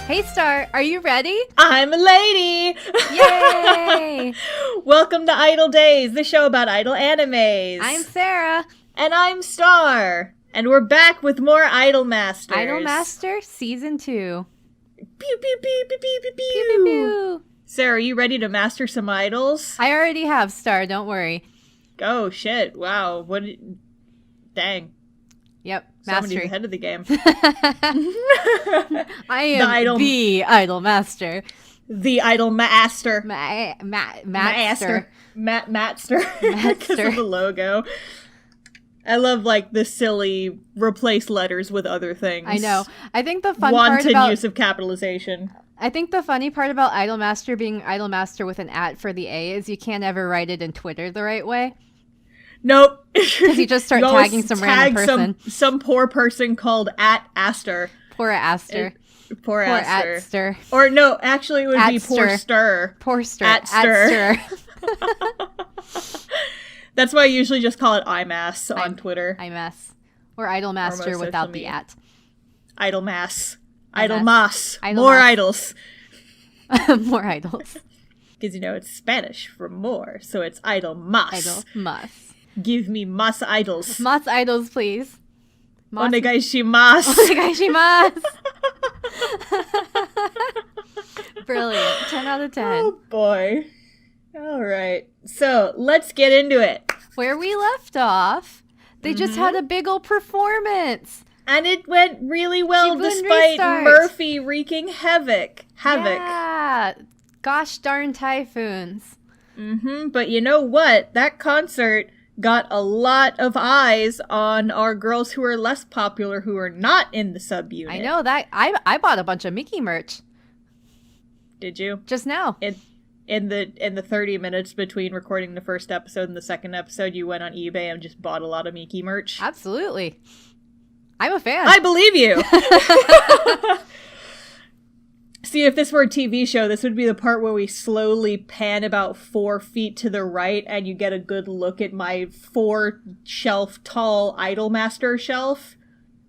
Hey Star, are you ready? I'm a lady! Yay! Welcome to Idol Days, the show about idol animes. I'm Sarah. And I'm Star. And we're back with more Idol Masters. Idol Master Season 2. Pew, pew, pew, pew, pew, pew, pew. Pew, pew, pew. Sarah, are you ready to master some idols? I already have, Star, don't worry. Oh, shit. Wow. Dang. Yep, Somebody's mastery. ahead of the game. I am the Idol Master. The Idol Master. Matster. Matster. Because of the logo. I love, like, the silly replace letters with other things. I know. I think the fun part about... Wanton use of capitalization. I think the funny part about Idol Master being Idol Master with an @ for the A is you can't ever write it in Twitter the right way. Nope. Because you just start tagging some random person. Some poor person called @Aster. Poor Aster. Poor Aster. @Ster. Or no, actually it would be poor Stir. Poor Stir. @Stir. That's why I usually just call it IMAS on Twitter. IMAS. Or Idol Master without the @ Idolmass. Idolmas. Idolmas. More idols. More idols. Because, you know, it's Spanish for more, so it's Idolmas. Idolmas. Give me mas idols. Mas idols, please. Onegaishimasu. Onegaishimasu. Brilliant. 10 out of 10. Oh, boy. All right. So, let's get into it. Where we left off, they just had a big old performance. And it went really well despite Murphy wreaking havoc. Yeah. Gosh darn typhoons. But you know what? That concert got a lot of eyes on our girls who are less popular, who are not in the subunit. I know that. I bought a bunch of Miki merch. Did you? Just now. In the 30 minutes between recording the first episode and the second episode, you went on eBay and just bought a lot of Miki merch? Absolutely. I'm a fan. I believe you! See, if this were a TV show, this would be the part where we slowly pan about 4 feet to the right and you get a good look at my 4-shelf tall Idol Master shelf.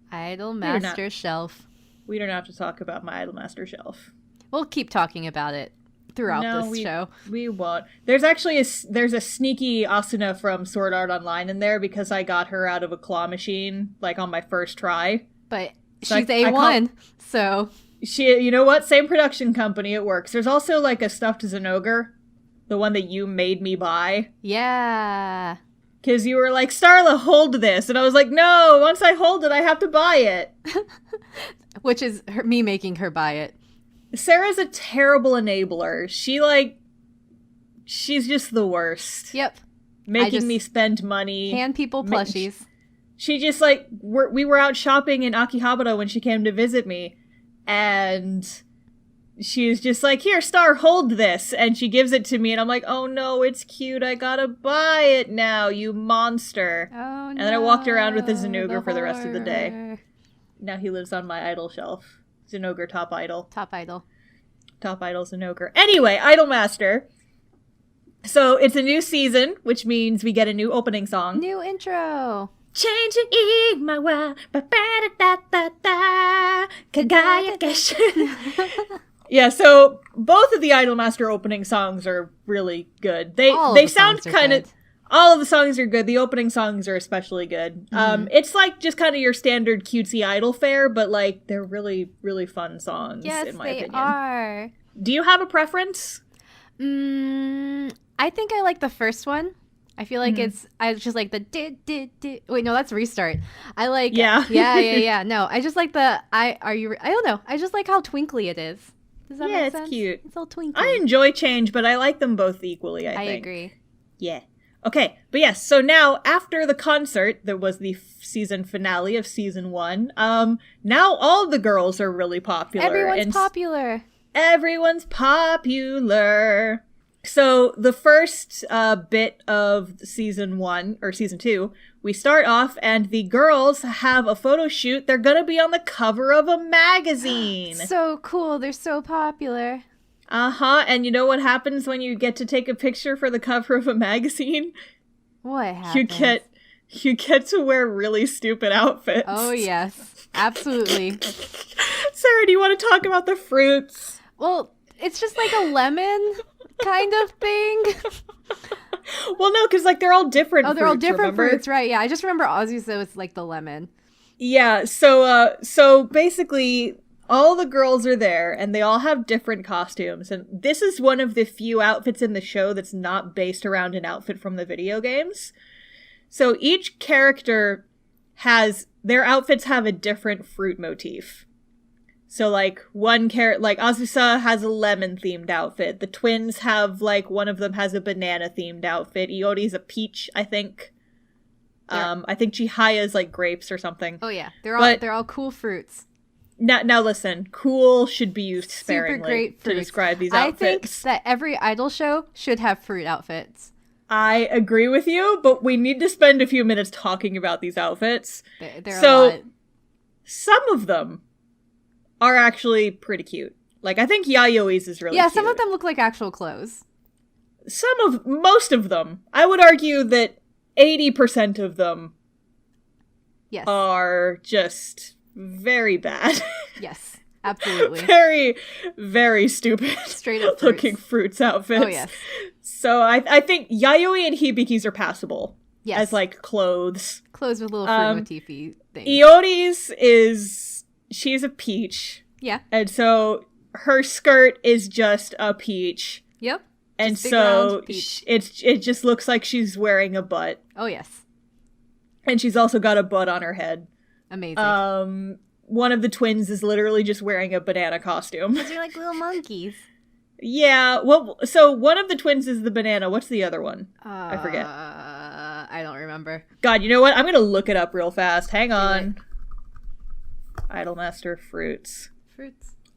Idol Master shelf. We don't have to talk about my Idol Master shelf. We'll keep talking about it throughout this show. We won't. There's actually there's a sneaky Asuna from Sword Art Online in there because I got her out of a claw machine, like, on my first try. But so she's A1, so... You know what? Same production company, it works. There's also, like, a stuffed Zenogre, the one that you made me buy. Yeah. Because you were like, Starla, hold this. And I was like, no, once I hold it, I have to buy it. Which is me making her buy it. Sarah's a terrible enabler. She's just the worst. Yep. Making me spend money. Hand people plushies. She just, like, we were out shopping in Akihabara when she came to visit me. And she was just like, here, Star, hold this. And she gives it to me, and I'm like, oh no, it's cute. I gotta buy it now, you monster. Oh no. And then I walked around with the Zenogre for the rest of the day. Now he lives on my idol shelf. Zenogre, top idol. Top idol. Top idol Zenogre. Anyway, Idol Master. So it's a new season, which means we get a new opening song. New intro. Changing in my world. Yeah, so both of the Idol Master opening songs are really good. They sound kind of... All of the songs are good. The opening songs are especially good. It's like just kind of your standard cutesy idol fare, but like they're really, really fun songs, in my opinion. Yes, they are. Do you have a preference? I think I like the first one. I feel like I just like the did. Wait, no, that's Restart. I like yeah. No, I just like I don't know. I just like how twinkly it is. Does that make sense? It's cute. It's all twinkly. I enjoy Change, but I like them both equally, I think. I agree. Yeah. Okay, but yes, so now after the concert, there was the season finale of season 1. Now all the girls are really popular. Everyone's popular. Everyone's popular. So the first bit of season 1, or season 2, we start off and the girls have a photo shoot. They're gonna be on the cover of a magazine. So cool, they're so popular. And you know what happens when you get to take a picture for the cover of a magazine? What happens? you get to wear really stupid outfits. Oh, yes. Absolutely. Sarah, do you want to talk about the fruits? Well, it's just like a lemon kind of thing. Well, no, because like they're all different fruits, they're all different remember? Fruits, right? Yeah, I just remember Azusa was like the lemon. Yeah, so basically all the girls are there and they all have different costumes, and this is one of the few outfits in the show that's not based around an outfit from the video games. So each character their outfits have a different fruit motif. So, like, one character, like, Azusa has a lemon-themed outfit. The twins have, like, one of them has a banana-themed outfit. Iori's a peach, I think. Yeah. I think Chihaya's, like, grapes or something. Oh, yeah. They're all cool fruits. Now listen, cool should be used sparingly super great to describe these outfits. I think that every idol show should have fruit outfits. I agree with you, but we need to spend a few minutes talking about these outfits. They're a lot. Some of them are actually pretty cute. Like, I think Yayoi's is really cute. Yeah, some of them look like actual clothes. Most of them. I would argue that 80% of them are just very bad. Yes, absolutely. Very, very stupid. Straight up looking fruits outfits. Oh, yes. So I think Yayoi and Hibiki's are passable. Yes. As, like, clothes. Clothes with little fruit motify things. Iori's she's a peach. Yeah. And so her skirt is just a peach. Yep. And so it just looks like she's wearing a butt. Oh, yes. And she's also got a butt on her head. Amazing. One of the twins is literally just wearing a banana costume. Because they're like little monkeys. Yeah. Well, so one of the twins is the banana. What's the other one? I forget. I don't remember. God, you know what? I'm going to look it up real fast. Hang on. Idolmaster fruits.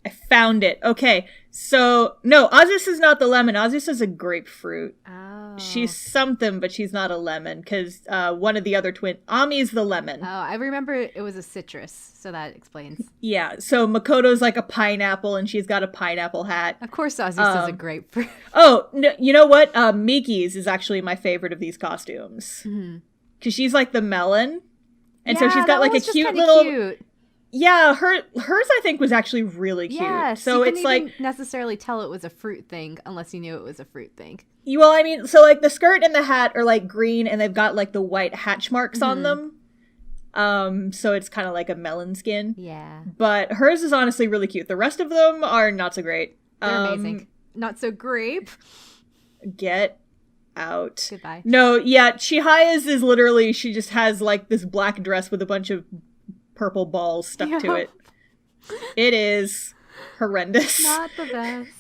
I found it. Okay, so, no, Azus is not the lemon. Azus is a grapefruit. Oh. She's something, but she's not a lemon, because one of the other twins, Ami's the lemon. Oh, I remember it was a citrus, so that explains. Yeah, so Makoto's like a pineapple, and she's got a pineapple hat. Of course Azus is a grapefruit. Oh, no, you know what? Miki's is actually my favorite of these costumes. Because she's like the melon, and so she's got like a cute little... Cute. Yeah, hers I think was actually really cute. Yeah, so you it's couldn't like even necessarily tell it was a fruit thing unless you knew it was a fruit thing. Well, I mean, so like the skirt and the hat are like green and they've got like the white hatch marks on them. So it's kind of like a melon skin. Yeah. But hers is honestly really cute. The rest of them are not so great. They're amazing. Not so grape. Get out. Goodbye. No, yeah, Chihaya's is literally, she just has like this black dress with a bunch of purple balls stuck to it. It is horrendous. Not the best.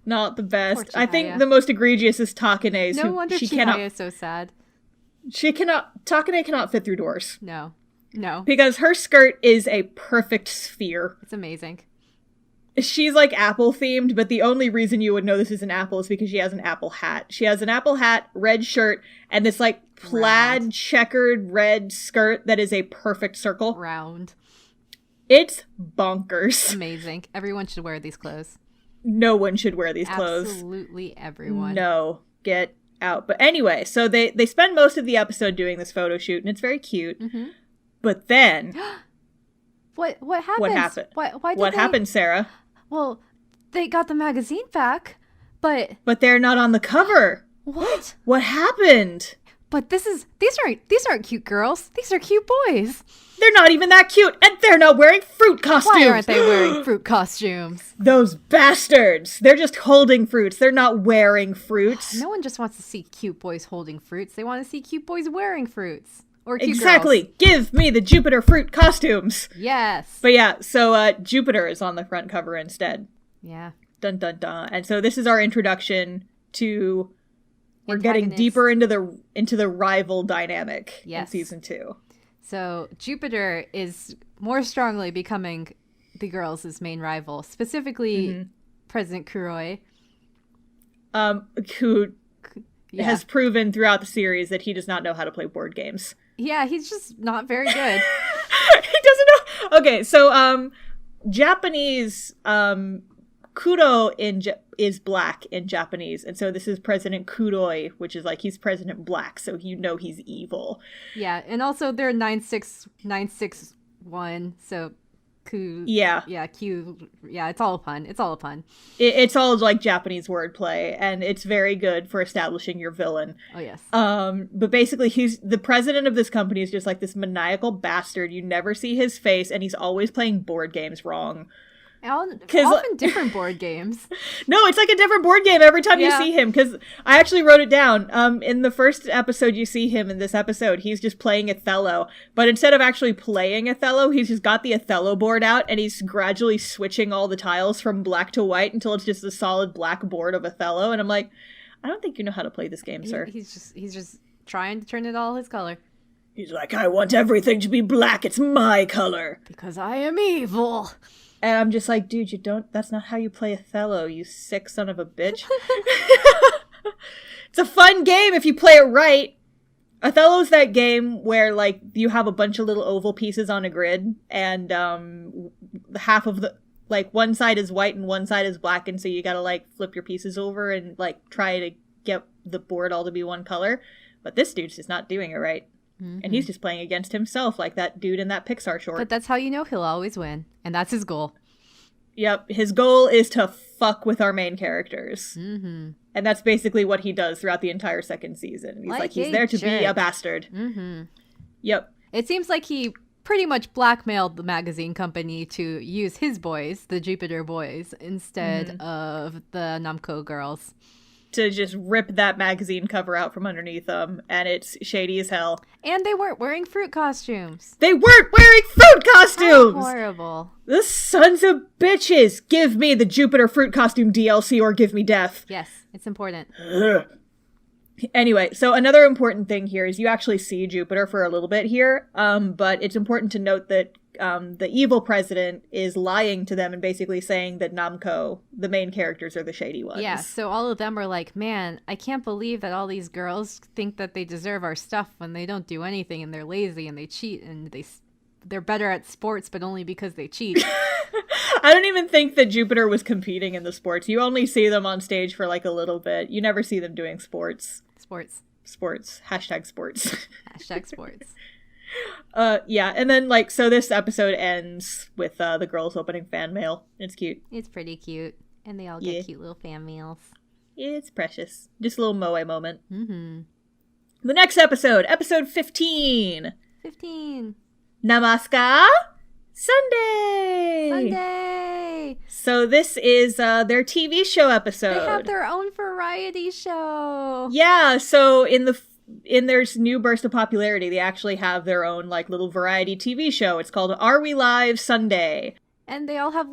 Not the best. I think the most egregious is Takane's. No wonder Chihaya is so sad. Takane cannot fit through doors. No. Because her skirt is a perfect sphere. It's amazing. She's like apple themed, but the only reason you would know this is an apple is because she has an apple hat. She has an apple hat, red shirt, and this like plaid checkered red skirt that is a perfect circle. Round. It's bonkers. Amazing. Everyone should wear these clothes. No one should wear these clothes. Absolutely everyone. No. Get out. But anyway, so they spend most of the episode doing this photo shoot, and it's very cute. But then... What happened? What happened? What happened, Sarah? Well, they got the magazine back, but they're not on the cover. What? What happened? But these aren't cute girls. These are cute boys. They're not even that cute, and they're not wearing fruit costumes. Why aren't they wearing fruit costumes? Those bastards. They're just holding fruits. They're not wearing fruits. No one just wants to see cute boys holding fruits. They want to see cute boys wearing fruits. Or cute exactly. Girls. Give me the Jupiter fruit costumes. Yes. But yeah, so Jupiter is on the front cover instead. Yeah. Dun dun dun. And so this is our introduction to... We're getting deeper into the rival dynamic in season 2. So Jupiter is more strongly becoming the girls' main rival, specifically President Kudoy. Who has proven throughout the series that he does not know how to play board games. Yeah, he's just not very good. He doesn't know. Okay, so Japanese Kudo is black in Japanese, and so this is President Kudoy, which is like he's President Black, so you know he's evil. Yeah, and also they're 96961, so Q. Yeah, it's all a pun. It's all a pun. It's all like Japanese wordplay, and it's very good for establishing your villain. Oh yes. But basically, he's the president of this company is just like this maniacal bastard. You never see his face, and he's always playing board games wrong. Often different board games. No, it's like a different board game every time you see him, because I actually wrote it down. In the first episode you see him, in this episode, he's just playing Othello. But instead of actually playing Othello, he's just got the Othello board out, and he's gradually switching all the tiles from black to white until it's just a solid black board of Othello. And I'm like, I don't think you know how to play this game, sir. He's just trying to turn it all his color. He's like, I want everything to be black. It's my color. Because I am evil. And I'm just like, dude, that's not how you play Othello, you sick son of a bitch. It's a fun game if you play it right. Othello's that game where, like, you have a bunch of little oval pieces on a grid, and half of the, like, one side is white and one side is black, and so you gotta, like, flip your pieces over and, like, try to get the board all to be one color. But this dude's just not doing it right. Mm-hmm. And he's just playing against himself, like that dude in that Pixar short. But that's how you know he'll always win. And that's his goal. Yep. His goal is to fuck with our main characters. Mm-hmm. And that's basically what he does throughout the entire second season. He's there to be a bastard. Mm-hmm. Yep. It seems like he pretty much blackmailed the magazine company to use his boys, the Jupiter boys, instead of the Namco girls. To just rip that magazine cover out from underneath them, and it's shady as hell. And they weren't wearing fruit costumes. They weren't wearing fruit costumes! How horrible. The sons of bitches! Give me the Jupiter fruit costume DLC or give me death. Yes, it's important. Ugh. Anyway, so another important thing here is you actually see Jupiter for a little bit here, but it's important to note that the evil president is lying to them and basically saying that Namco, the main characters, are the shady ones. Yeah, so all of them are like, man, I can't believe that all these girls think that they deserve our stuff when they don't do anything and they're lazy and they cheat and they're better at sports, but only because they cheat. I don't even think that Jupiter was competing in the sports. You only see them on stage for like a little bit. You never see them doing sports. Sports. Hashtag sports. Hashtag sports. Yeah, and then, like, so this episode ends with the girls opening fan mail. It's cute. It's pretty cute. And they all get cute little fan mails. It's precious. Just a little moe moment. Mm-hmm. The next episode 15. 15. Namaskar Sunday! So this is their TV show episode. They have their own variety show. Yeah, so in their new burst of popularity, they actually have their own like little variety TV show. It's called Are We Live Sunday? And they all have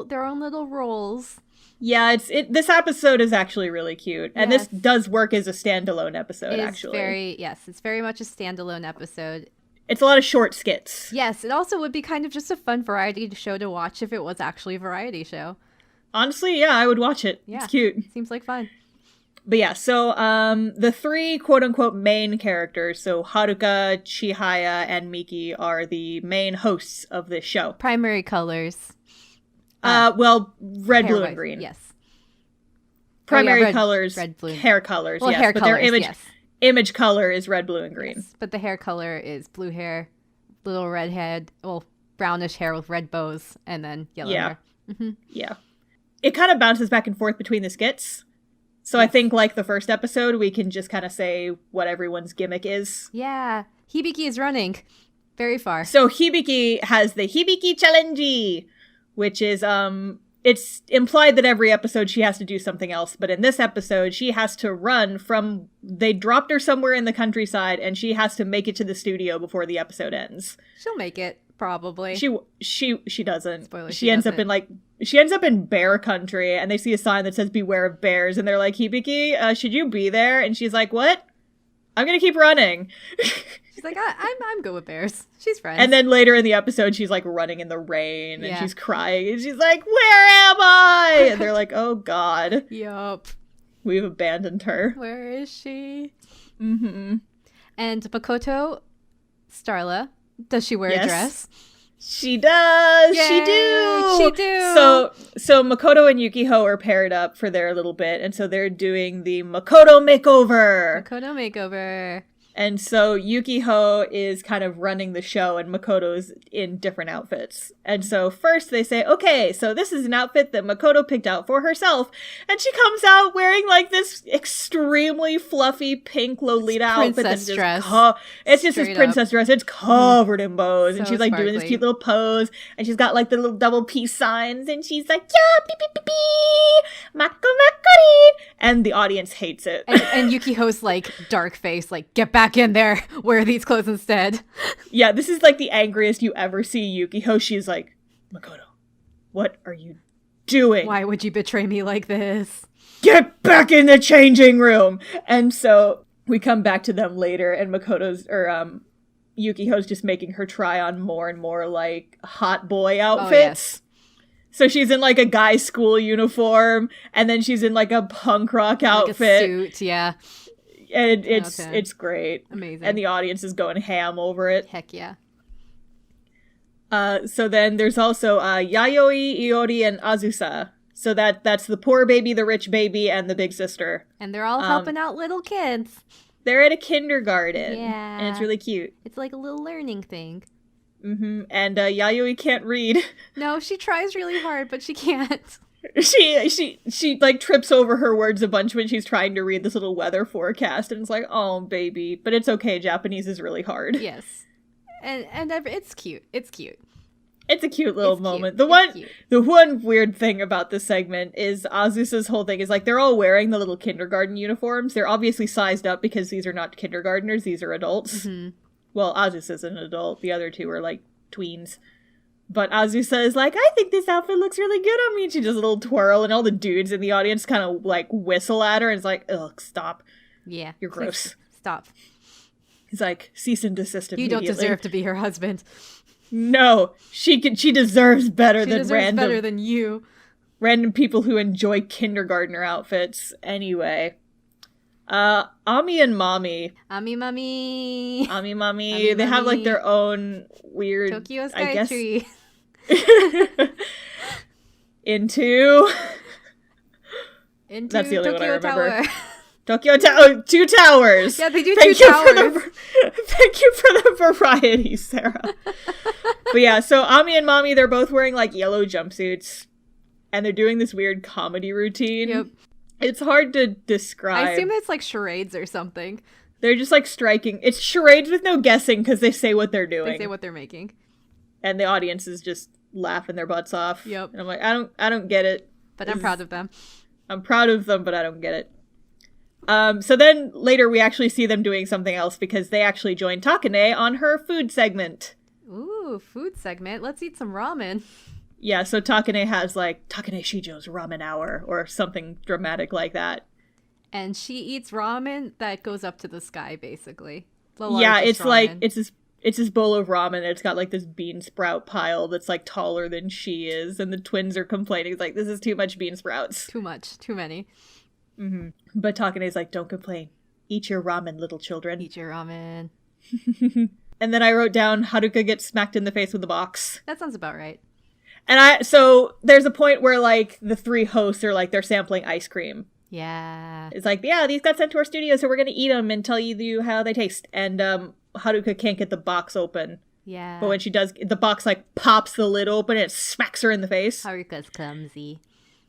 their own little roles. Yeah, this episode is actually really cute. And this does work as a standalone episode, actually. It's very much a standalone episode. It's a lot of short skits. Yes, it also would be kind of just a fun variety show to watch if it was actually a variety show. Honestly, yeah, I would watch it. Yeah, it's cute. Seems like fun. But yeah, so the three quote-unquote main characters, so Haruka, Chihaya, and Miki, are the main hosts of this show. Primary colors. Red, blue, and green. Yes. Primary colors, red, blue. Hair colors, well, yes. Hair but colors, their image color is red, blue, and green. Yes, but the hair color is blue hair, little red head, brownish hair with red bows, and then yellow hair. Mm-hmm. Yeah. It kind of bounces back and forth between the skits. So I think, like the first episode, we can just kind of say what everyone's gimmick is. Yeah. Hibiki is running very far. So Hibiki has the Hibiki Challenge, which is, it's implied that every episode she has to do something else. But in this episode, she has to run they dropped her somewhere in the countryside, and she has to make it to the studio before the episode ends. She'll make it, probably. She doesn't. Spoiler, she ends up in bear country, and they see a sign that says beware of bears, and they're like, Hibiki, should you be there? And she's like, what? I'm gonna keep running. She's like, I'm good with bears. She's friends. And then later in the episode, she's like running in the rain, and she's crying, and she's like, where am I? And they're like, oh god. Yup. We've abandoned her. Where is she? Mm-hmm. And Makoto, Starla, does she wear a dress? She does. Yay, she do. She do. So Makoto and Yukiko are paired up for their little bit, and so they're doing the Makoto makeover. Makoto makeover. And so Yukiko is kind of running the show and Makoto's in different outfits. And so first they say, okay, so this is an outfit that Makoto picked out for herself. And she comes out wearing like this extremely fluffy pink Lolita outfit. That's just it's just this princess dress. It's covered in bows. So and she's like doing this cute little pose. And she's got like the little double peace signs. And she's like, yeah, beep, beep, beep, beep, mako, makari. And the audience hates it. And Yukiko's like dark face, like, get back in there, wear these clothes instead. Yeah, this is like the angriest you ever see Yukiko. She's like, Makoto, what are you doing? Why would you betray me like this? Get back in the changing room! And so we come back to them later, and Yukiko's just making her try on more and more like hot boy outfits. Oh, yes. So she's in like a guy's school uniform, and then she's in like a punk rock outfit. Like a suit, yeah. And it's great. Amazing. And the audience is going ham over it. Heck yeah. So then there's also Yayoi, Iori, and Azusa. So that's the poor baby, the rich baby, and the big sister. And they're all helping out little kids. They're at a kindergarten. Yeah. And it's really cute. It's like a little learning thing. Mm-hmm. And Yayoi can't read. No, she tries really hard, but she can't. She like trips over her words a bunch when she's trying to read this little weather forecast, and it's like, oh baby, but it's okay. Japanese is really hard. Yes, and it's cute. It's cute. It's a cute little moment. The one weird thing about this segment is Azusa's whole thing is like they're all wearing the little kindergarten uniforms. They're obviously sized up because these are not kindergartners; these are adults. Mm-hmm. Well, Azusa's an adult. The other two are like tweens. But Azusa is like, I think this outfit looks really good on me. And she does a little twirl, and all the dudes in the audience kind of like whistle at her, and it's like, ugh, stop. Yeah. You're gross. Stop. He's like, cease and desist immediately. You don't deserve to be her husband. No, she deserves better better than you. Random people who enjoy kindergartner outfits. Anyway. Ami and Mami. Ami Mami. They have like their own weird Tokyo Sky Tree. Into that's the only Tokyo one I remember. Tower. Tokyo Tower. 2 towers. Yeah, they do two towers. Thank you for the variety, Sarah. But yeah, so Ami and Mami, they're both wearing like yellow jumpsuits, and they're doing this weird comedy routine. Yep. It's hard to describe. I assume it's like charades or something. They're just like striking. It's charades with no guessing because they say what they're doing. They say what they're making. And the audience is just laughing their butts off. Yep. And I'm like, I don't get it. But I'm proud of them. I'm proud of them, but I don't get it. So then later we actually see them doing something else because they actually join Takane on her food segment. Ooh, food segment. Let's eat some ramen. Yeah, so Takane has like Takane Shijo's ramen hour or something dramatic like that. And she eats ramen that goes up to the sky, basically. Yeah, it's ramen. Like it's this bowl of ramen. And it's got like this bean sprout pile that's like taller than she is, and the twins are complaining. It's like, this is too much bean sprouts. Too much, too many. Mm-hmm. But Takane's like, don't complain. Eat your ramen, little children. Eat your ramen. And then I wrote down Haruka gets smacked in the face with a box. That sounds about right. And so there's a point where like the 3 hosts are like, they're sampling ice cream. Yeah. It's like, yeah, these got sent to our studio, so we're going to eat them and tell you how they taste. And Haruka can't get the box open. Yeah. But when she does, the box like pops the lid open and it smacks her in the face. Haruka's clumsy.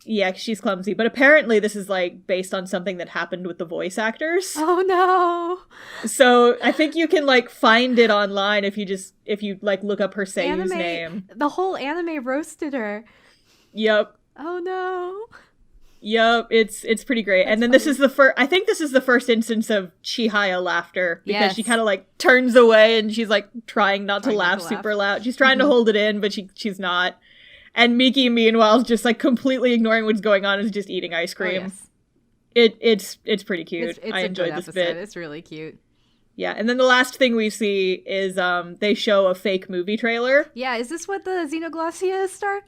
Yeah, she's clumsy. But apparently this is like based on something that happened with the voice actors. Oh no. So I think you can like find it online if you like look up her seiyu's name. The whole anime roasted her. Yep. Oh no. Yep, it's pretty great. That's and then funny. This is the first, I think this is the first instance of Chihaya laughter, because she kind of like turns away and she's like trying not to laugh super loud. She's trying to hold it in, but she's not. And Miki, meanwhile, is just like completely ignoring what's going on, is just eating ice cream. Oh, yes. It's pretty cute. I enjoyed this bit. It's really cute. Yeah, and then the last thing we see is they show a fake movie trailer. Yeah, is this what the Xenoglossia is, Star?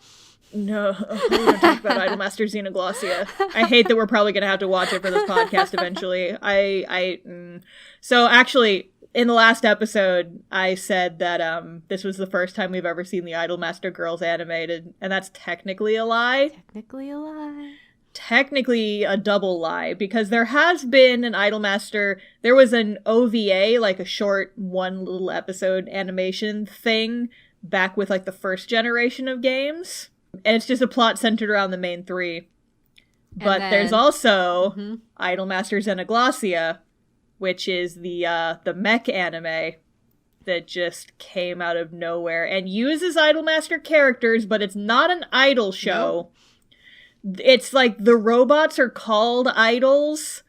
No, we don't talk about Idolmaster Xenoglossia. I hate that we're probably going to have to watch it for this podcast eventually. So actually, in the last episode, I said that this was the first time we've ever seen the Idolmaster girls animated, and that's technically a lie. Technically a lie. Technically a double lie, because there has been an Idolmaster. There was an OVA, like a short one little episode animation thing back with like the first generation of games, and it's just a plot centered around the main three. But there's also Idolmaster Xenoglossia, which is the mech anime that just came out of nowhere and uses Idolmaster characters, but it's not an idol show. Nope. It's like the robots are called idols,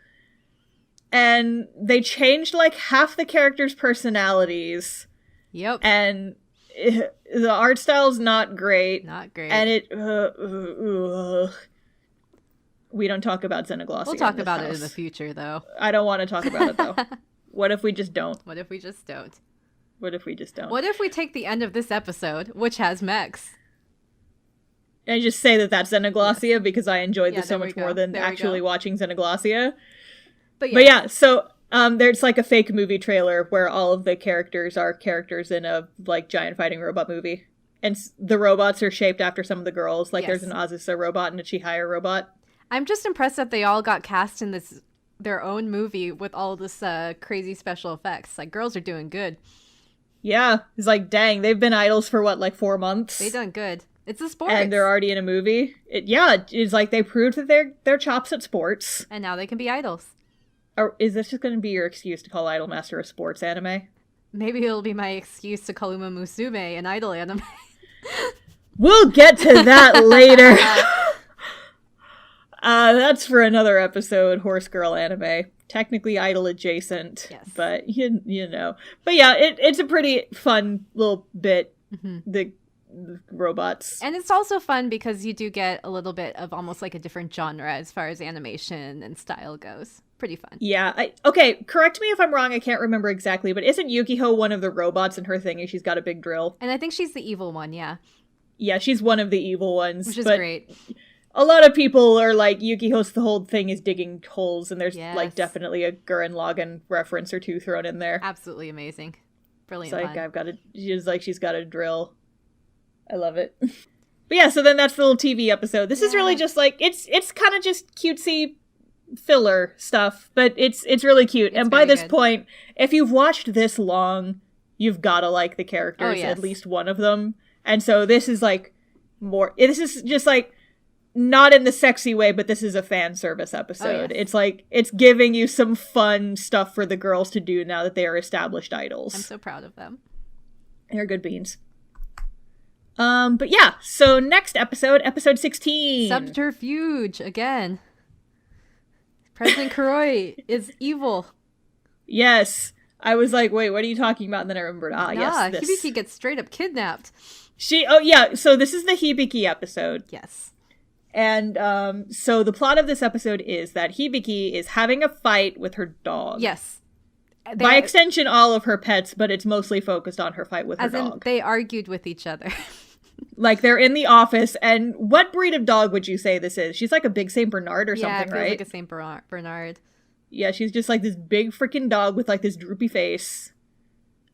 and they changed like half the characters' personalities. Yep. And the art style's not great. Not great. And it... we don't talk about Xenoglossia. We'll talk about it in the future, though. I don't want to talk about it, though. What if we just don't? What if we just don't? What if we just don't? What if we take the end of this episode, which has mechs, and just say that that's Xenoglossia because I enjoyed this so much more than actually watching Xenoglossia? But yeah, so there's like a fake movie trailer where all of the characters are characters in a like giant fighting robot movie. And the robots are shaped after some of the girls. Like there's an Azusa robot and a Chihaya robot. I'm just impressed that they all got cast in their own movie with all this crazy special effects. Like, girls are doing good. Yeah. It's like, dang, they've been idols for what, like 4 months? They done good. It's a sport. And they're already in a movie. It's like they proved that they're chops at sports. And now they can be idols. Or is this just going to be your excuse to call Idolmaster a sports anime? Maybe it'll be my excuse to call Uma Musume an idol anime. We'll get to that later. That's for another episode, Horse Girl anime. Technically idol adjacent, but you know. But yeah, it's a pretty fun little bit, the robots. And it's also fun because you do get a little bit of almost like a different genre as far as animation and style goes. Pretty fun. Yeah. Okay, correct me if I'm wrong, I can't remember exactly, but isn't Yukiho one of the robots in her thingy? She's got a big drill. And I think she's the evil one, yeah. Yeah, she's one of the evil ones. Which is great. A lot of people are like, Yukiho's the whole thing is digging holes, and there's like definitely a Gurren Lagann reference or two thrown in there. Absolutely amazing. Brilliant. It's like, she's got a drill. I love it. But yeah, so then that's the little TV episode. This is really just like, it's kind of just cutesy filler stuff, but it's really cute. And by this point, if you've watched this long, you've gotta like the characters, at least one of them. And so this is like this is just like, not in the sexy way, but this is a fan service episode. Oh, yes. It's like, it's giving you some fun stuff for the girls to do now that they are established idols. I'm so proud of them. They're good beans. But yeah, so next episode 16. Subterfuge, again. President Kuroi is evil. Yes. I was like, wait, what are you talking about? And then I remembered, yes, this. Hibiki gets straight up kidnapped. So this is the Hibiki episode. Yes. And so the plot of this episode is that Hibiki is having a fight with her dog. Yes. By extension, all of her pets, but it's mostly focused on her fight with her dog. As in, they argued with each other. Like, they're in the office, and what breed of dog would you say this is? She's like a big St. Bernard or something, right? Yeah, like a St. Bernard. Yeah, she's just like this big freaking dog with like this droopy face.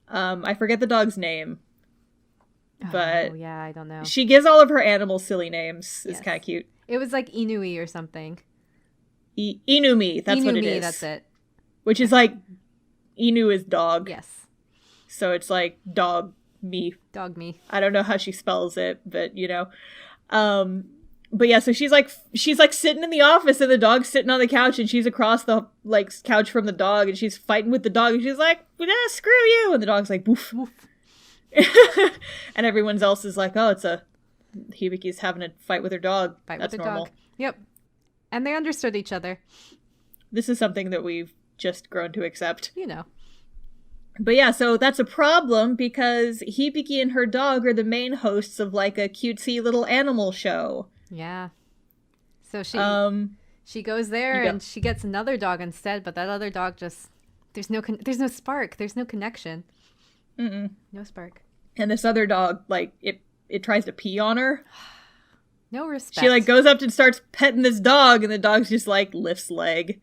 I forget the dog's name. But yeah, I don't know. She gives all of her animals silly names. It's kind of cute. It was like Inui or something. Inumi, that's what it is. That's it. Which is like, Inu is dog. Yes. So it's like dog me. Dog me. I don't know how she spells it, but you know. But yeah, so she's like sitting in the office and the dog's sitting on the couch and she's across the like couch from the dog and she's fighting with the dog and she's like, screw you, and the dog's like, boof. And everyone else is like, oh, Hibiki's having a fight with her dog. That's normal. Dog. Yep. And they understood each other. This is something that we've just grown to accept. You know. But yeah, so that's a problem because Hibiki and her dog are the main hosts of like a cutesy little animal show. Yeah. So she goes there and she gets another dog instead, but that other dog just there's no spark, there's no connection. Mm-mm. No spark. And this other dog, like, it tries to pee on her. No respect. She, like, goes up and starts petting this dog, and the dog's just, like, lifts leg.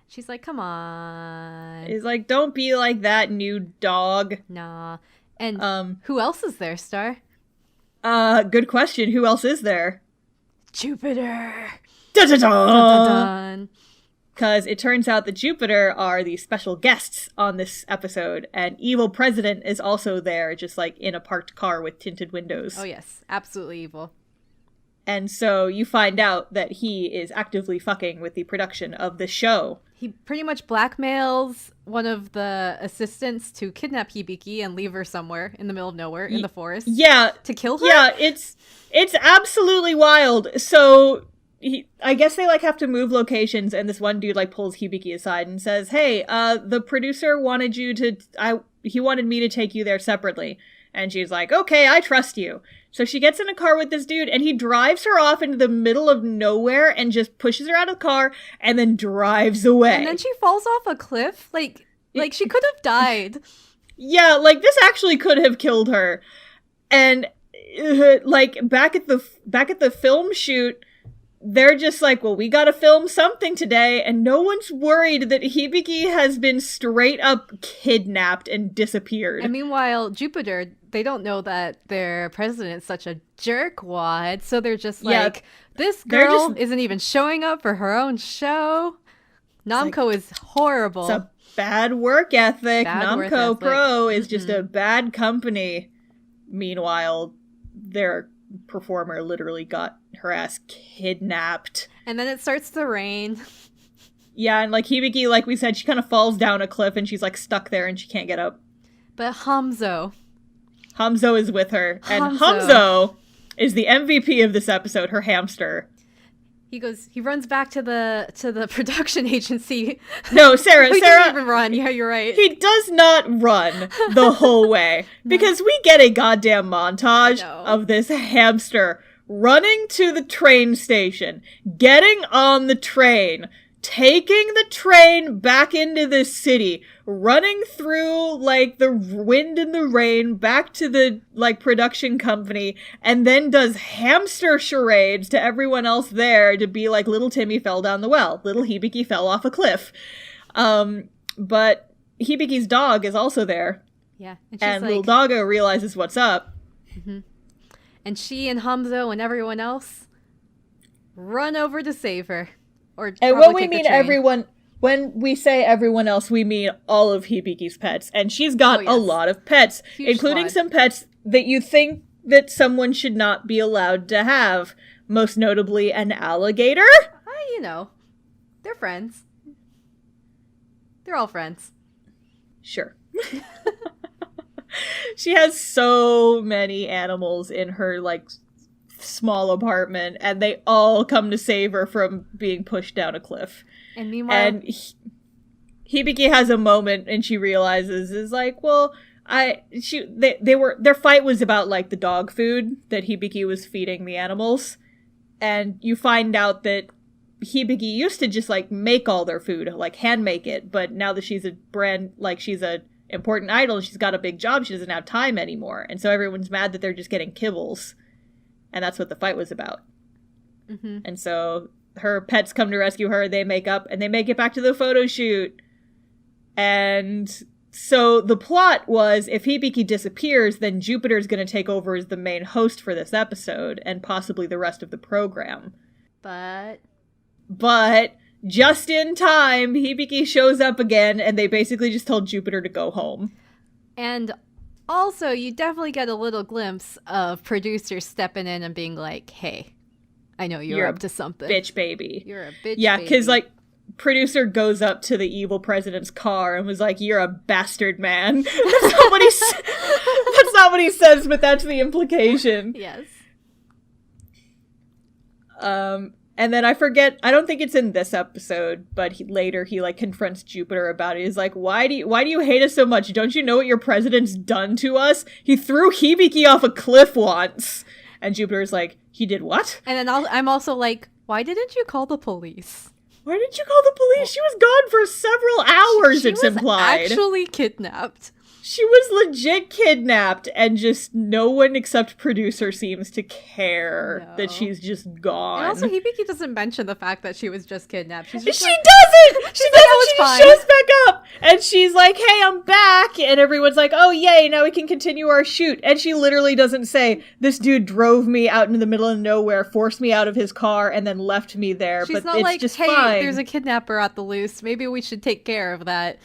She's like, come on. He's like, don't be like that, new dog. Nah. And who else is there, Star? Good question. Who else is there? Jupiter. Dun-dun-dun! Because it turns out that Jupiter are the special guests on this episode, and Evil President is also there, just like in a parked car with tinted windows. Oh yes, absolutely evil. And so you find out that he is actively fucking with the production of the show. He pretty much blackmails one of the assistants to kidnap Hibiki and leave her somewhere in the middle of nowhere in the forest. Yeah. To kill her? Yeah, it's absolutely wild. So I guess they like have to move locations, and this one dude like pulls Hibiki aside and says, "Hey, the producer wanted he wanted me to take you there separately." And she's like, "Okay, I trust you." So she gets in a car with this dude, and he drives her off into the middle of nowhere and just pushes her out of the car and then drives away. And then she falls off a cliff. Like she could have died. Yeah, like this actually could have killed her. And like back at the film shoot, they're just like, well, we gotta film something today, and no one's worried that Hibiki has been straight up kidnapped and disappeared. And meanwhile, Jupiter, they don't know that their president's such a jerkwad, so they're just like, this girl isn't even showing up for her own show. Namco is horrible. It's a bad work ethic. Namco Pro is just a bad company. Meanwhile, their performer literally got her ass kidnapped. And then it starts to rain. Yeah, and like Hibiki, like we said, she kind of falls down a cliff and she's like stuck there and she can't get up. But Hamzo is with her. And Hamzo is the MVP of this episode, her hamster. He runs back to the production agency. No, Sarah. He doesn't even run. Yeah, you're right. He does not run the whole way. Because we get a goddamn montage of this hamster running to the train station, getting on the train, taking the train back into the city, running through like the wind and the rain back to the like production company, and then does hamster charades to everyone else there to be like, little Timmy fell down the well, little Hibiki fell off a cliff. But Hibiki's dog is also there. Yeah. And little doggo realizes what's up. Mm-hmm. And she and Hamzo and everyone else run over to save her. And when we mean everyone, when we say everyone else, we mean all of Hibiki's pets. And she's got a lot of pets, including some pets that you think that someone should not be allowed to have. Most notably, an alligator. They're friends. They're all friends. Sure. She has so many animals in her, like, small apartment, and they all come to save her from being pushed down a cliff. And meanwhile, Hibiki has a moment, and she realizes is like, well, their fight was about like the dog food that Hibiki was feeding the animals, and you find out that Hibiki used to just like make all their food, like hand make it, but now that she's she's a important idol, she's got a big job, she doesn't have time anymore, and so everyone's mad that they're just getting kibbles. And that's what the fight was about. Mm-hmm. And so her pets come to rescue her, they make up, and they make it back to the photo shoot. And so the plot was, if Hibiki disappears, then Jupiter's going to take over as the main host for this episode, and possibly the rest of the program. But just in time, Hibiki shows up again, and they basically just told Jupiter to go home. And also, you definitely get a little glimpse of producers stepping in and being like, hey, I know you're up to something. Bitch baby. You're a bitch baby. Yeah, because, like, producer goes up to the evil president's car and was like, you're a bastard, man. That's not what he says, but that's the implication. Yes. And then I forget, I don't think it's in this episode, but later he like confronts Jupiter about it. He's like, why do you hate us so much? Don't you know what your president's done to us? He threw Hibiki off a cliff once. And Jupiter's like, he did what? And then I'm also like, why didn't you call the police? Why didn't you call the police? She was gone for several hours, it's implied. She was actually kidnapped. She was legit kidnapped, and just no one except producer seems to care that she's just gone. And also, Hibiki doesn't mention the fact that she was just kidnapped. She's just she doesn't! She just shows back up! And she's like, hey, I'm back! And everyone's like, oh, yay, now we can continue our shoot. And she literally doesn't say, this dude drove me out into the middle of nowhere, forced me out of his car, and then left me there. She's but not it's like, just hey, fine. There's a kidnapper at the loose. Maybe we should take care of that.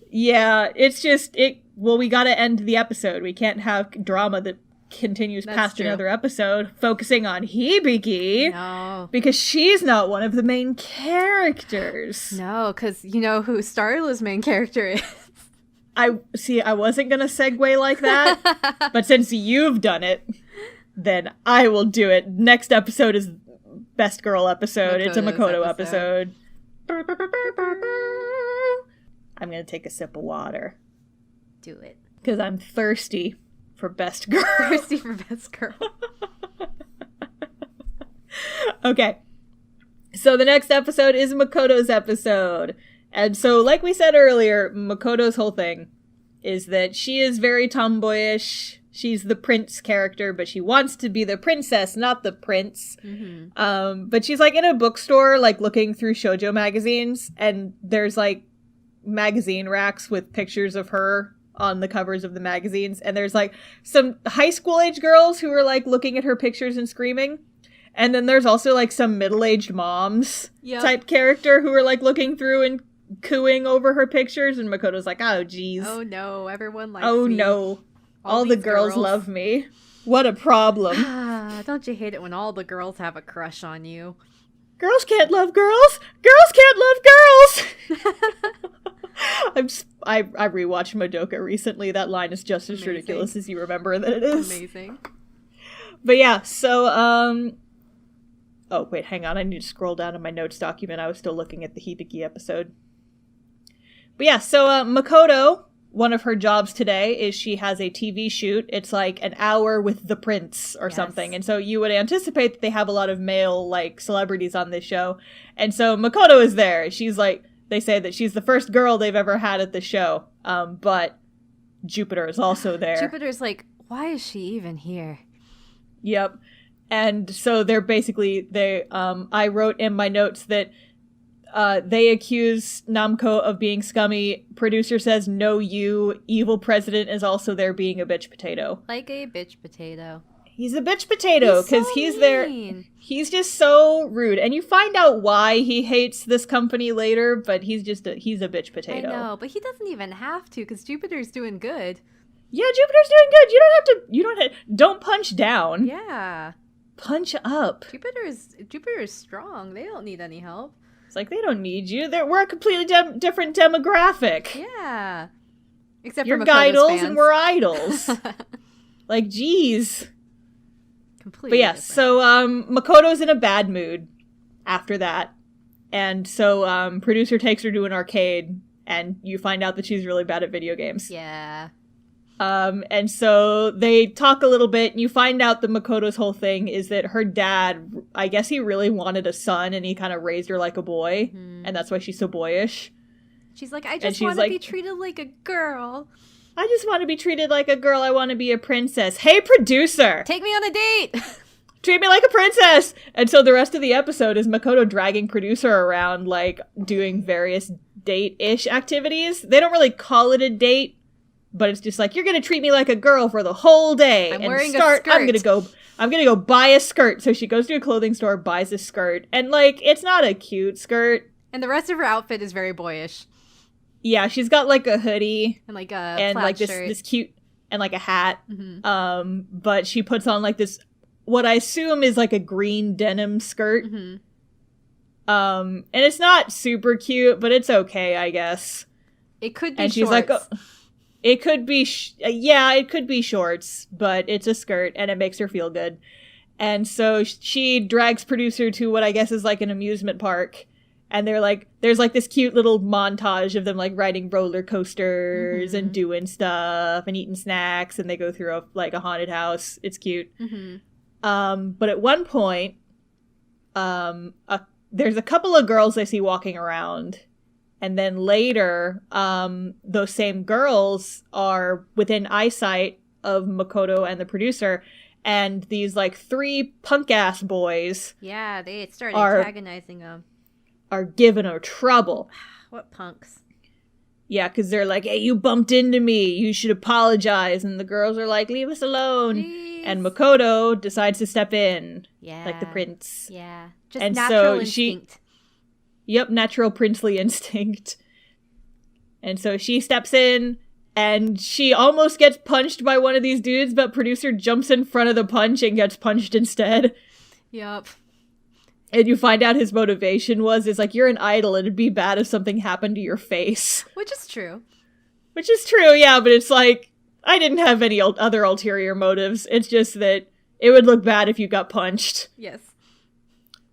Yeah, it's just, we gotta end the episode. We can't have drama that continues past another episode, focusing on Hibiki. No. Because she's not one of the main characters. No, because you know who Starla's main character is. I wasn't gonna segue like that, but since you've done it, then I will do it. Next episode is Best Girl episode. It's a Makoto episode. I'm gonna take a sip of water. Do it. Because I'm thirsty for Best Girl. Thirsty for Best Girl. Okay. So the next episode is Makoto's episode. And so, like we said earlier, Makoto's whole thing is that she is very tomboyish. She's the prince character, but she wants to be the princess, not the prince. Mm-hmm. But she's, like, in a bookstore, like, looking through shoujo magazines, and there's, like, magazine racks with pictures of her on the covers of the magazines, and there's like some high school age girls who are like looking at her pictures and screaming, and then there's also like some middle-aged moms type character who are like looking through and cooing over her pictures, and Makoto's like, oh geez, oh no, everyone likes me. Oh no, all the girls love me. What a problem. Don't you hate it when all the girls have a crush on you? Girls can't love girls. Girls can't love girls. I rewatched Madoka recently. That line is just as ridiculous as you remember that it is. Amazing. But yeah, so, oh, wait, hang on. I need to scroll down to my notes document. I was still looking at the Hibiki episode. But yeah, so, Makoto, one of her jobs today is she has a TV shoot. It's like an hour with the prince or something. And so you would anticipate that they have a lot of male, like, celebrities on this show. And so Makoto is there. She's like, they say that she's the first girl they've ever had at the show. But Jupiter is also there. Jupiter's like, why is she even here? Yep. And so they're basically, I wrote in my notes that they accuse Namco of being scummy. Producer says, no, you. Evil president is also there being a bitch potato. Like a bitch potato. He's a bitch potato because he's there. He's just so rude. And you find out why he hates this company later, but he's a bitch potato. I know, but he doesn't even have to because Jupiter's doing good. Yeah, Jupiter's doing good. Don't punch down. Yeah. Punch up. Jupiter is strong. They don't need any help. It's like, they don't need you. We're a completely different demographic. Yeah. Except you're for Makoto's idols fans. And we're idols. Like, geez. Completely but yeah, different. So Makoto's in a bad mood after that. And so producer takes her to an arcade, and you find out that she's really bad at video games. Yeah. And so they talk a little bit, and you find out that Makoto's whole thing is that her dad, I guess he really wanted a son, and he kind of raised her like a boy, and that's why she's so boyish. She's like, I just want to be treated like a girl. I just want to be treated like a girl. I want to be a princess. Hey, producer! Take me on a date! Treat me like a princess! And so the rest of the episode is Makoto dragging producer around, like, doing various date-ish activities. They don't really call it a date, but it's just like, you're gonna treat me like a girl for the whole day. I'm wearing a skirt. I'm gonna go buy a skirt. So she goes to a clothing store, buys a skirt, and, like, it's not a cute skirt. And the rest of her outfit is very boyish. Yeah, she's got, like, a hoodie. And, like, a plaid shirt. This cute, and, like, a hat. Mm-hmm. But she puts on, like, this, what I assume is, like, a green denim skirt. Mm-hmm. And it's not super cute, but it's okay, I guess. It could be and shorts. She's like, oh, it could be, it could be shorts, but it's a skirt, and it makes her feel good. And so she drags producer to what I guess is, like, an amusement park. And they're like, there's like this cute little montage of them like riding roller coasters and doing stuff and eating snacks, and they go through a haunted house. It's cute. But at one point, there's a couple of girls I see walking around, And then later, those same girls are within eyesight of Makoto and the producer, and these, like, 3 punk-ass boys... Yeah, they started antagonizing them. ...are giving her trouble. What punks? Yeah, because they're like, hey, you bumped into me. You should apologize. And the girls are like, leave us alone. Please. And Makoto decides to step in. Yeah. Like the prince. Yeah. Just and natural so instinct. Yep, natural princely instinct. And so she steps in, and she almost gets punched by one of these dudes, but producer jumps in front of the punch and gets punched instead. Yep. And you find out his motivation is like, you're an idol, and it'd be bad if something happened to your face. Which is true. Which is true, yeah, but it's like, I didn't have any other ulterior motives. It's just that it would look bad if you got punched. Yes.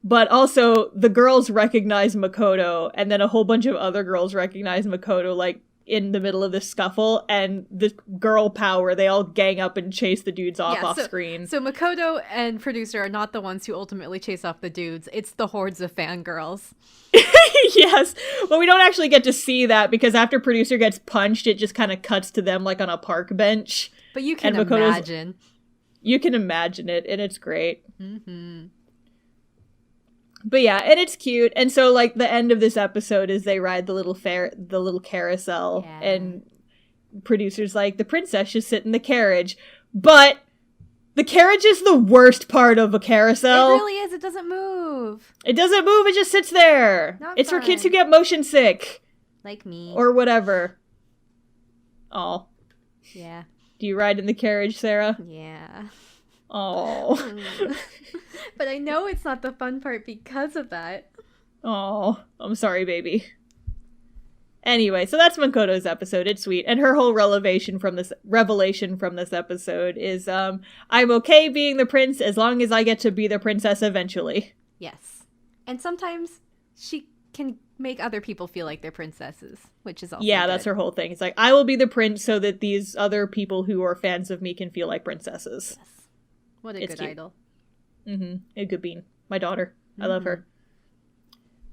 But also, the girls recognize Makoto, and then a whole bunch of other girls recognize Makoto, like, in the middle of this scuffle, and the girl power, they all gang up and chase the dudes off screen. So Makoto and producer are not the ones who ultimately chase off the dudes. It's the hordes of fangirls. Yes, but we don't actually get to see that, because after producer gets punched, it just kind of cuts to them, like, on a park bench. But you can imagine. You can imagine it, and it's great. Mm-hmm. But yeah, and it's cute. And so, like, the end of this episode is they ride the little carousel, and producer's like, the princess should sit in the carriage. But the carriage is the worst part of a carousel. It really is. It doesn't move. It doesn't move. It just sits there. It's for kids who get motion sick. Like me. Or whatever. Oh. Yeah. Do you ride in the carriage, Sarah? Yeah. Oh. But I know it's not the fun part because of that. Oh, I'm sorry, baby. Anyway, so that's Makoto's episode. It's sweet. And her whole revelation from this episode is, I'm okay being the prince as long as I get to be the princess eventually. Yes. And sometimes she can make other people feel like they're princesses, which is also Yeah, good. That's her whole thing. It's like, I will be the prince so that these other people who are fans of me can feel like princesses. Yes. What a good idol. Mm-hmm. A good bean. My daughter. I love her.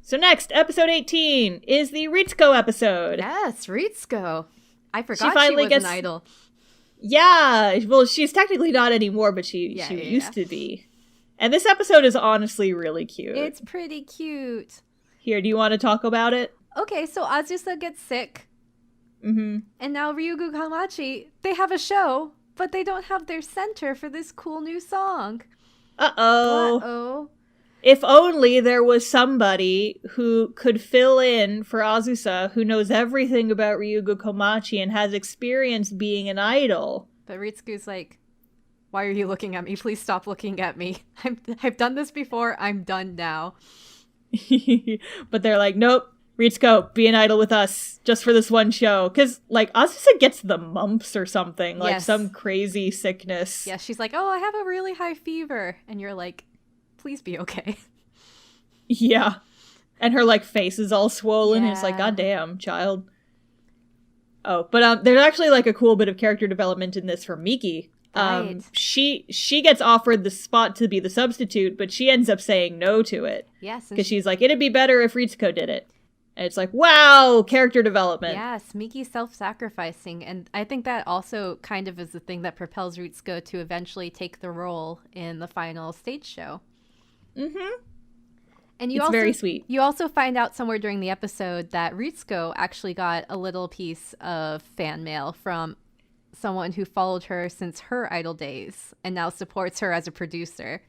So next, episode 18 is the Ritsuko episode. Yes, Ritsuko. I forgot she was an idol. Yeah, well, she's technically not anymore, but she used to be. And this episode is honestly really cute. It's pretty cute. Here, do you want to talk about it? Okay, so Azusa gets sick. Mm-hmm. And now Ryugu Kamachi, they have a show, but they don't have their center for this cool new song. Uh-oh. Uh-oh. If only there was somebody who could fill in for Azusa, who knows everything about Ryugu Komachi and has experience being an idol. But Ritsuko's like, why are you looking at me? Please stop looking at me. I've done this before. I'm done now. But they're like, nope, Ritsuko, be an idol with us just for this one show. Because, like, Azusa gets the mumps or something, like some crazy sickness. Yeah, she's like, oh, I have a really high fever. And you're like, please be okay. Yeah. And her, like, face is all swollen. And it's like, God damn, child. Oh, but there's actually, like, a cool bit of character development in this for Miki. Right. She gets offered the spot to be the substitute, but she ends up saying no to it. Yes. Because she's like, it'd be better if Ritsuko did it. And it's like, wow, character development. Yes, Miki's self-sacrificing. And I think that also kind of is the thing that propels Ritsuko to eventually take the role in the final stage show. Mm-hmm. And it's very sweet. You also find out somewhere during the episode that Ritsuko actually got a little piece of fan mail from someone who followed her since her idol days and now supports her as a producer.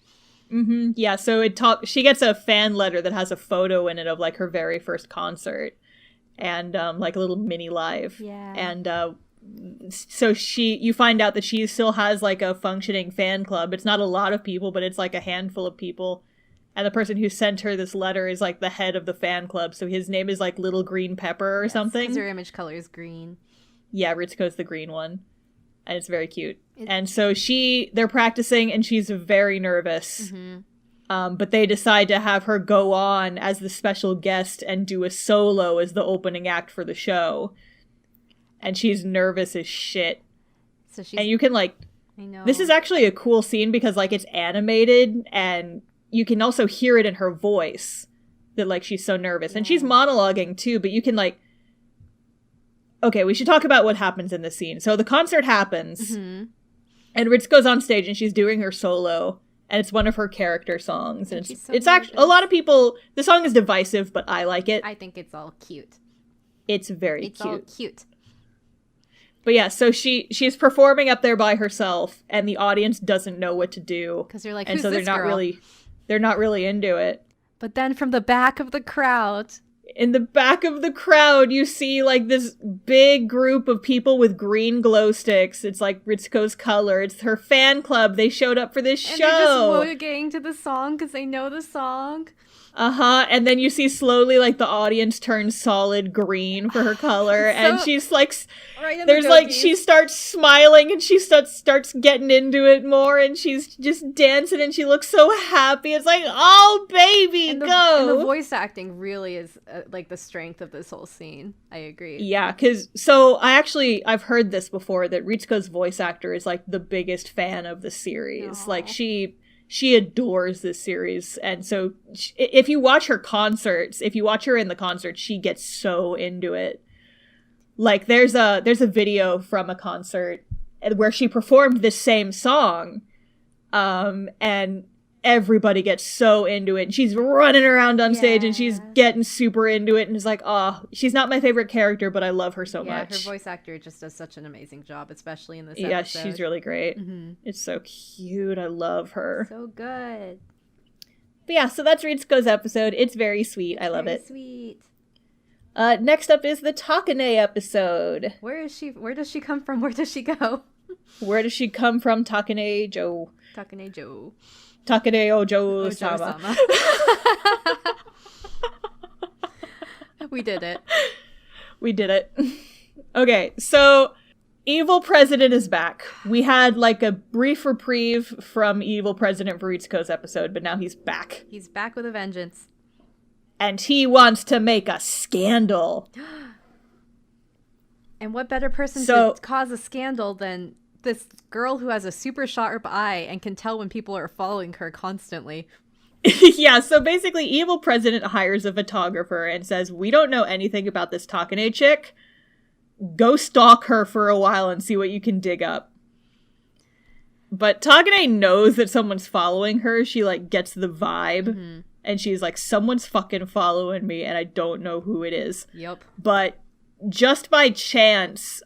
Mm-hmm. Yeah, so she gets a fan letter that has a photo in it of, like, her very first concert and, like, a little mini live. Yeah. And, so you find out that she still has, like, a functioning fan club. It's not a lot of people, but it's, like, a handful of people. And the person who sent her this letter is, like, the head of the fan club. So his name is, like, Little Green Pepper or something. Because her image color is green. Yeah, Ritsuko's the green one. And it's very cute. And so they're practicing and she's very nervous. Mm-hmm. But they decide to have her go on as the special guest and do a solo as the opening act for the show. And she's nervous as shit. And you can, like... I know. This is actually a cool scene because, like, it's animated and you can also hear it in her voice. that, like, she's so nervous. And she's monologuing, too, but you can, like... Okay, we should talk about what happens in the scene. So the concert happens, and Ritsuko's on stage, and she's doing her solo, and it's one of her character songs. And it's actually... A lot of people... The song is divisive, but I like it. I think it's all cute. It's very cute. It's all cute. But yeah, so she's performing up there by herself, and the audience doesn't know what to do. Because they're like, and who's so this girl? They're not really into it. But then from the back of the crowd... In the back of the crowd, you see, like, this big group of people with green glow sticks. It's, like, Ritsuko's color. It's her fan club. They showed up for this show. And they're just wooging to the song because they know the song. And then you see slowly, like, the audience turns solid green for her color. And she's, like... Right, there's, like, she starts smiling and she starts getting into it more. And she's just dancing and she looks so happy. It's like, oh, baby, go! And the voice acting really is, like, the strength of this whole scene. I agree. Yeah, because... So, I've heard this before, that Ritsuko's voice actor is, like, the biggest fan of the series. Aww. Like, she adores this series, and so if you watch her concerts, if you watch her in the concert, she gets so into it. Like, there's a video from a concert where she performed this same song, and everybody gets so into it, and she's running around on stage, and she's getting super into it, and it's like, oh, she's not my favorite character, but I love her so much. Her voice actor just does such an amazing job, especially in this episode. Yeah, she's really great. It's so cute. I love her. So good. But yeah, so that's Ritsuko's episode. It's very sweet. I love it. Sweet. Next up is the Takane episode. Where is she? Where does she come from? Where does she go? Where does she come from? Takane Joe. Takane Joe. Takane Ojo-sama. We did it. We did it. Okay, so Evil President is back. We had, like, a brief reprieve from Evil President for Ritsuko's episode, but now he's back. He's back with a vengeance. And he wants to make a scandal. And what better person to cause a scandal than this girl who has a super sharp eye and can tell when people are following her constantly. Yeah, so basically Evil President hires a photographer and says, we don't know anything about this Takane chick. Go stalk her for a while and see what you can dig up. But Takane knows that someone's following her. She, like, gets the vibe. And she's like, someone's fucking following me and I don't know who it is. Yep. But just by chance,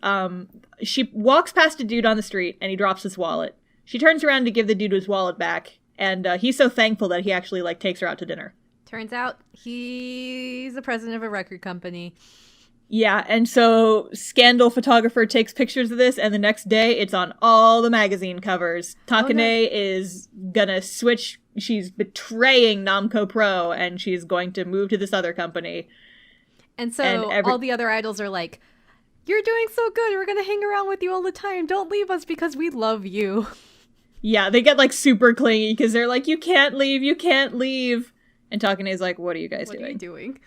she walks past a dude on the street and he drops his wallet. She turns around to give the dude his wallet back, and he's so thankful that he actually, like, takes her out to dinner. Turns out he's the president of a record company. Yeah, and so Scandal photographer takes pictures of this, and the next day it's on all the magazine covers. Takane is gonna switch. She's betraying Namco Pro, and she's going to move to this other company. And so all the other idols are like, you're doing so good. We're going to hang around with you all the time. Don't leave us because we love you. Yeah, they get, like, super clingy because they're like, you can't leave, you can't leave. And Takane's like, what are you guys doing? What are you doing?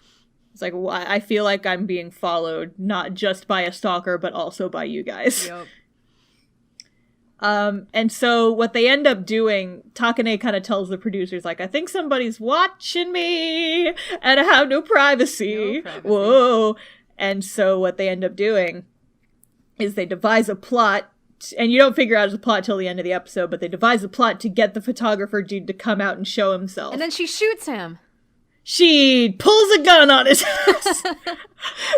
It's like, well, I feel like I'm being followed, not just by a stalker, but also by you guys. Yep. And so what they end up doing, Takane kind of tells the producers, like, I think somebody's watching me, and I have no privacy. Whoa. And so what they end up doing is they devise a plot, and you don't figure out the plot till the end of the episode, but they devise a plot to get the photographer dude to come out and show himself. And then she shoots him. She pulls a gun on his ass.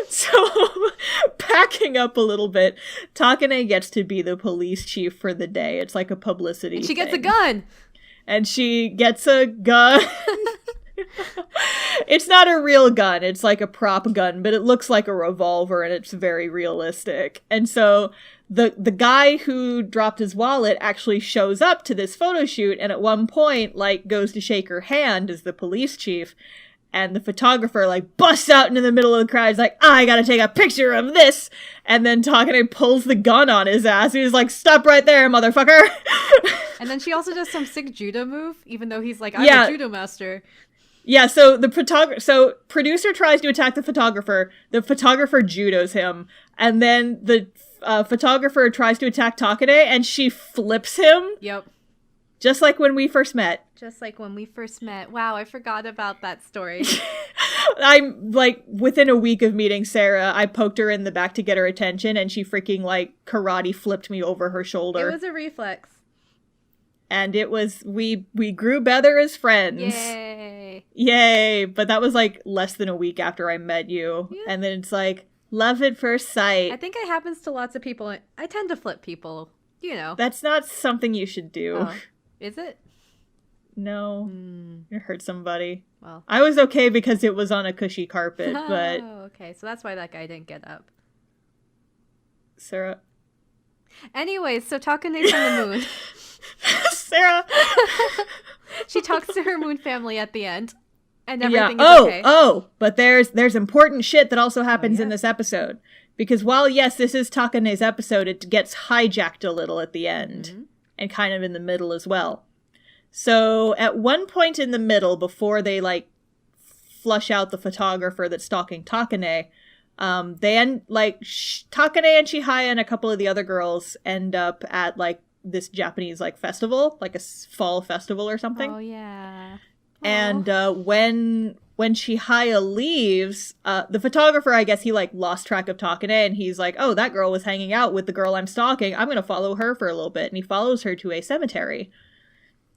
So, backing up a little bit, Takane gets to be the police chief for the day. It's like a publicity And she thing. gets a gun. And she gets a gun. It's not a real gun. It's like a prop gun, but it looks like a revolver and it's very realistic. And so the guy who dropped his wallet actually shows up to this photo shoot, and at one point, like, goes to shake her hand as the police chief, and the photographer, like, busts out into the middle of the crowd. He's like, I gotta take a picture of this! And then Takane pulls the gun on his ass. He's like, stop right there, motherfucker! And then she also does some sick judo move, even though he's like, I'm a judo master. Yeah, so producer tries to attack the photographer judos him, and then the photographer tries to attack Takane, and she flips him. Yep. Just like when we first met. Just like when we first met. Wow, I forgot about that story. I'm, like, within a week of meeting Sarah, I poked her in the back to get her attention, and she freaking, like, karate flipped me over her shoulder. It was a reflex. And it was, we grew better as friends. Yay. Yay. But that was, like, less than a week after I met you. Yeah. And then it's like, love at first sight. I think it happens to lots of people. I tend to flip people, you know. That's not something you should do. Oh, is it? No. You hurt somebody. Well, I was okay because it was on a cushy carpet, but... Oh, okay. So that's why that guy didn't get up. Sarah. Anyways, so Takane's on the moon. Sarah. She talks to her moon family at the end. And everything is okay. But there's important shit that also happens in this episode. Because while, yes, this is Takane's episode, it gets hijacked a little at the end. And kind of in the middle as well. So at one point in the middle, before they, like, flush out the photographer that's stalking Takane, they end, like, Takane and Chihaya and a couple of the other girls end up at, like, this Japanese, like, festival, like a fall festival or something. Oh, yeah. And when Chihaya leaves, the photographer, I guess he, like, lost track of Takane, and he's like, oh, that girl was hanging out with the girl I'm stalking. I'm gonna follow her for a little bit. And he follows her to a cemetery.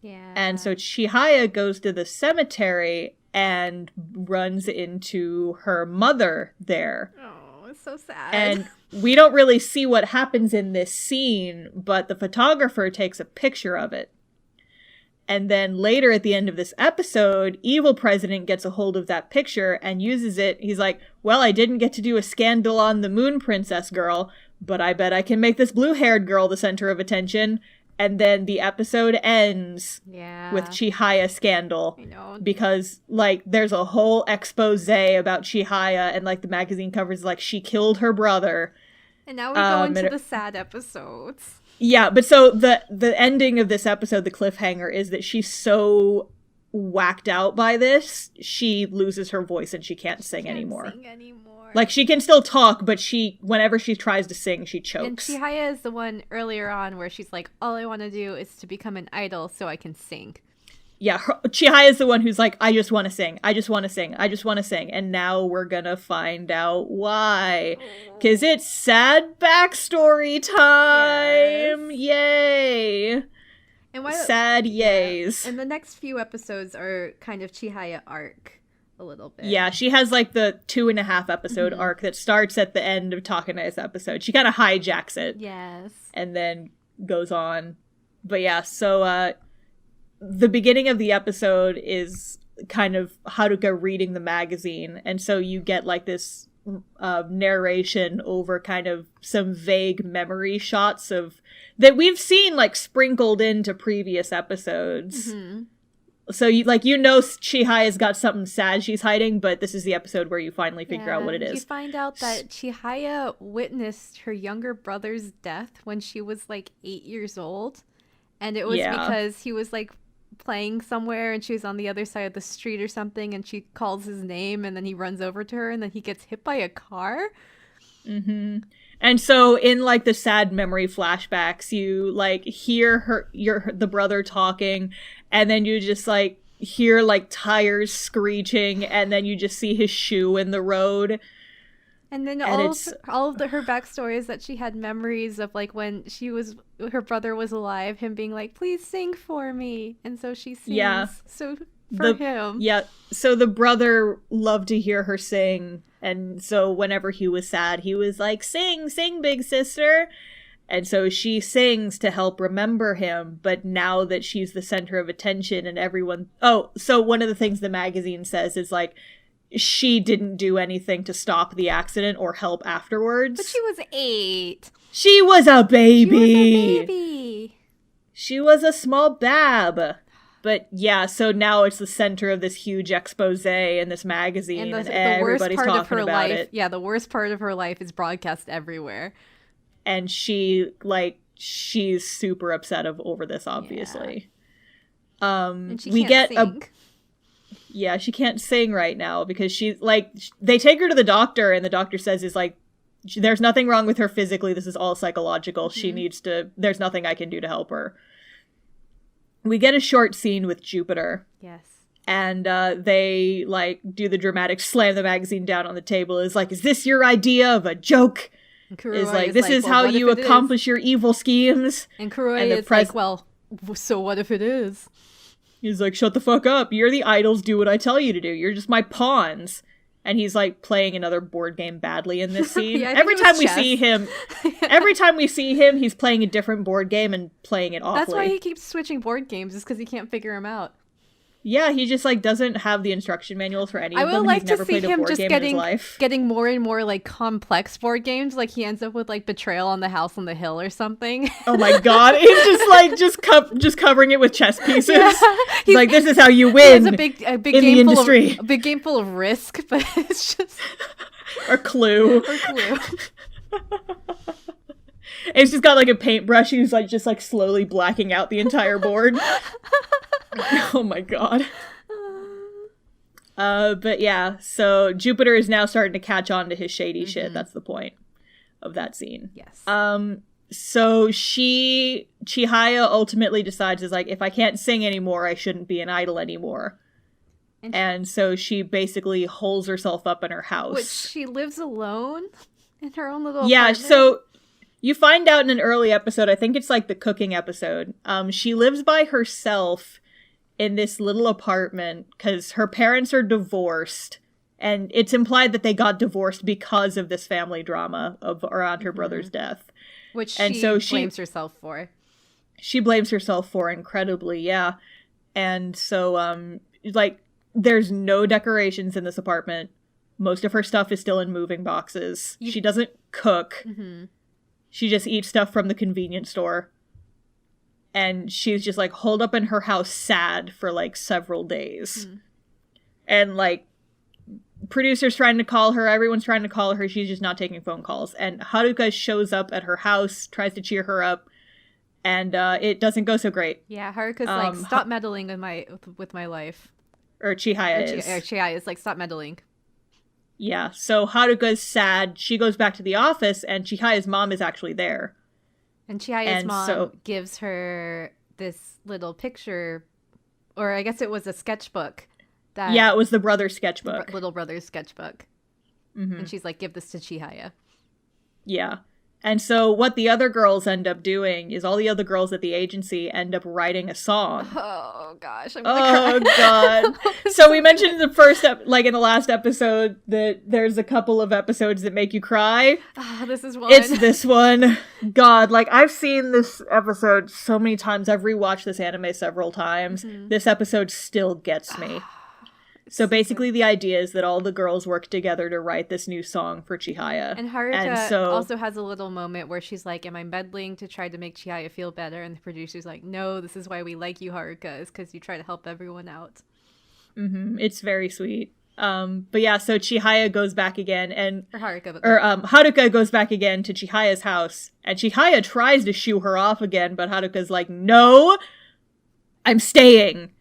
Yeah. And so Chihaya goes to the cemetery and runs into her mother there. Oh, it's so sad. And we don't really see what happens in this scene, but the photographer takes a picture of it. And then later at the end of this episode, Evil President gets a hold of that picture and uses it. He's like, well, I didn't get to do a scandal on the Moon Princess girl, but I bet I can make this blue-haired girl the center of attention. And then the episode ends with Chihaya scandal. I know. Because, like, there's a whole expose about Chihaya, and, like, the magazine covers, like, she killed her brother. And now we go into the sad episodes. Yeah, but so the ending of this episode, the cliffhanger, is that she's so whacked out by this, she loses her voice and she can't sing anymore. Like, she can still talk, but whenever she tries to sing, she chokes. And Chihaya is the one earlier on where she's like, all I want to do is to become an idol so I can sing. Yeah, Chihaya is the one who's like, I just want to sing. I just want to sing. I just want to sing. And now we're gonna find out why. Because it's sad backstory time. Yes. Yay. And sad yays. And the next few episodes are kind of Chihaya arc. A little bit. Yeah, she has like the 2.5 episode arc that starts at the end of Takane's episode. She kind of hijacks it. Yes. And then goes on. But yeah, so the beginning of the episode is kind of Haruka reading the magazine. And so you get like this narration over kind of some vague memory shots of that we've seen like sprinkled into previous episodes. So you know Chihaya's got something sad she's hiding, but this is the episode where you finally figure out what it is. You find out that Chihaya witnessed her younger brother's death when she was like 8 years old. And it was because he was like playing somewhere and she was on the other side of the street or something, and she calls his name and then he runs over to her and then he gets hit by a car. And so in like the sad memory flashbacks, you like hear the brother talking, and then you just like hear like tires screeching, and then you just see his shoe in the road. And then all of her backstory is that she had memories of like when her brother was alive, him being like, please sing for me. And so she sings. Yeah. So for him. Yeah. So the brother loved to hear her sing. And so whenever he was sad, he was like, sing, big sister. And so she sings to help remember him. But now that she's the center of attention and everyone... Oh, so one of the things the magazine says is like, she didn't do anything to stop the accident or help afterwards. But she was 8. She was a baby. She was a baby. She was a small bab. But yeah, so now it's the center of this huge expose in this magazine, and everybody's talking about it. Yeah, the worst part of her life is broadcast everywhere. And she's super upset over this, obviously. Yeah. And she can't sing. Yeah, she can't sing right now because she's like, they take her to the doctor and the doctor says is like, there's nothing wrong with her physically. This is all psychological. She needs to, there's nothing I can do to help her. we get a short scene with Jupiter. Yes. And they, like, do the dramatic slam the magazine down on the table. Is like, is this your idea of a joke? Is like, this is how you accomplish your evil schemes. And Kudoy is like, well, so what if it is? He's like, shut the fuck up. You're the idols. Do what I tell you to do. You're just my pawns. And he's like playing another board game badly in this scene. Every time we see him, he's playing a different board game and playing it awfully. That's why he keeps switching board games, is because he can't figure them out. Yeah, he just like doesn't have the instruction manuals for any of them. I would like to see him just getting more and more like complex board games. Like he ends up with like Betrayal on the House on the Hill or something. Oh my god, he's just like just covering it with chess pieces. Yeah. He's like, this is how you win. It's a big game full of, a big game full of Risk, but it's just or Clue. And he's just got like a paintbrush. He's like just like slowly blacking out the entire board. Oh my god. But yeah, so Jupiter is now starting to catch on to his shady shit. That's the point of that scene. Yes. So Chihaya ultimately decides, is like, if I can't sing anymore, I shouldn't be an idol anymore. And so she basically holes herself up in her house. Which she lives alone in her own little apartment? Yeah, so you find out in an early episode, I think it's like the cooking episode, she lives by herself in this little apartment because her parents are divorced, and it's implied that they got divorced because of this family drama around her brother's death. Which she blames herself for. She blames herself for incredibly, yeah. And so, like, there's no decorations in this apartment. Most of her stuff is still in moving boxes. She doesn't cook. She just eats stuff from the convenience store. And she's just, like, holed up in her house sad for, like, several days. And, like, producers trying to call her, everyone's trying to call her, she's just not taking phone calls. And Haruka shows up at her house, tries to cheer her up, and it doesn't go so great. Yeah, Haruka's like, stop meddling with my life. Or Chihaya is. Chihaya is like, stop meddling. Yeah, so Haruka's sad, she goes back to the office, and Chihaya's mom is actually there. And Chihaya's mom gives her this little picture, or I guess it was a sketchbook. Yeah, it was the brother's sketchbook. Little brother's sketchbook. And she's like, give this to Chihaya. Yeah. And so what the other girls end up doing is all the other girls at the agency end up writing a song. Oh, gosh. I'm gonna cry. God. So we mentioned in the last episode that there's a couple of episodes that make you cry. This is one. It's this one. God, like, I've seen this episode so many times. I've rewatched this anime several times. This episode still gets me. So basically the idea is that all the girls work together to write this new song for Chihaya. And Haruka also has a little moment where she's like, am I meddling to try to make Chihaya feel better? And the producer's like, no, this is why we like you, Haruka, is because you try to help everyone out. It's very sweet. But yeah, so Chihaya goes back again Haruka goes back again to Chihaya's house. And Chihaya tries to shoo her off again, but Haruka's like, no, I'm staying.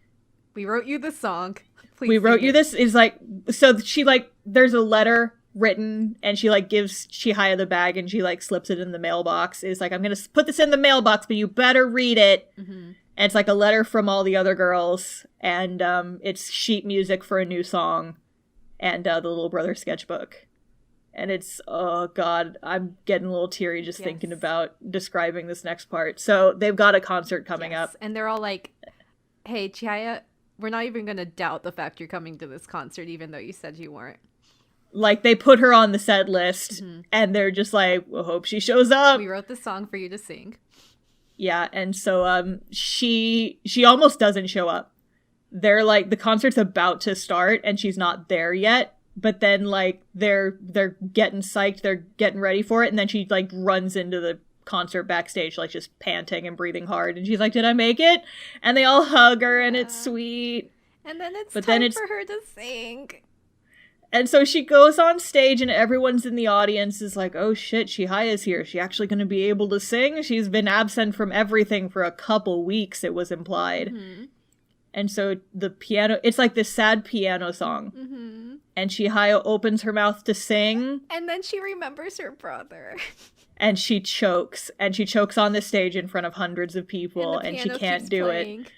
We wrote you this song. We wrote you this is like, so she like, there's a letter written and she like gives Chihaya the bag and she like slips it in the mailbox. It's like, I'm going to put this in the mailbox, but you better read it. And it's like a letter from all the other girls, and it's sheet music for a new song and the little brother sketchbook. And it's, oh God, I'm getting a little teary just thinking about describing this next part. So they've got a concert coming up. And they're all like, hey, Chihaya, we're not even going to doubt the fact you're coming to this concert, even though you said you weren't. Like, they put her on the set list, and they're just like, we'll hope she shows up. We wrote the song for you to sing. Yeah, and so she almost doesn't show up. They're like, the concert's about to start, and she's not there yet. But then, like, they're getting psyched, they're getting ready for it, and then she, like, runs into the concert backstage, like, just panting and breathing hard, and she's like, did I make it? And they all hug her, and it's sweet. And then it's time for her to sing. And so she goes on stage, and everyone's in the audience is like, oh shit, Chihaya's here. Is she actually going to be able to sing? She's been absent from everything for a couple weeks, it was implied. And so the piano, it's like this sad piano song. And Chihaya opens her mouth to sing. And then she remembers her brother. And she chokes on the stage in front of hundreds of people, and she can't do it.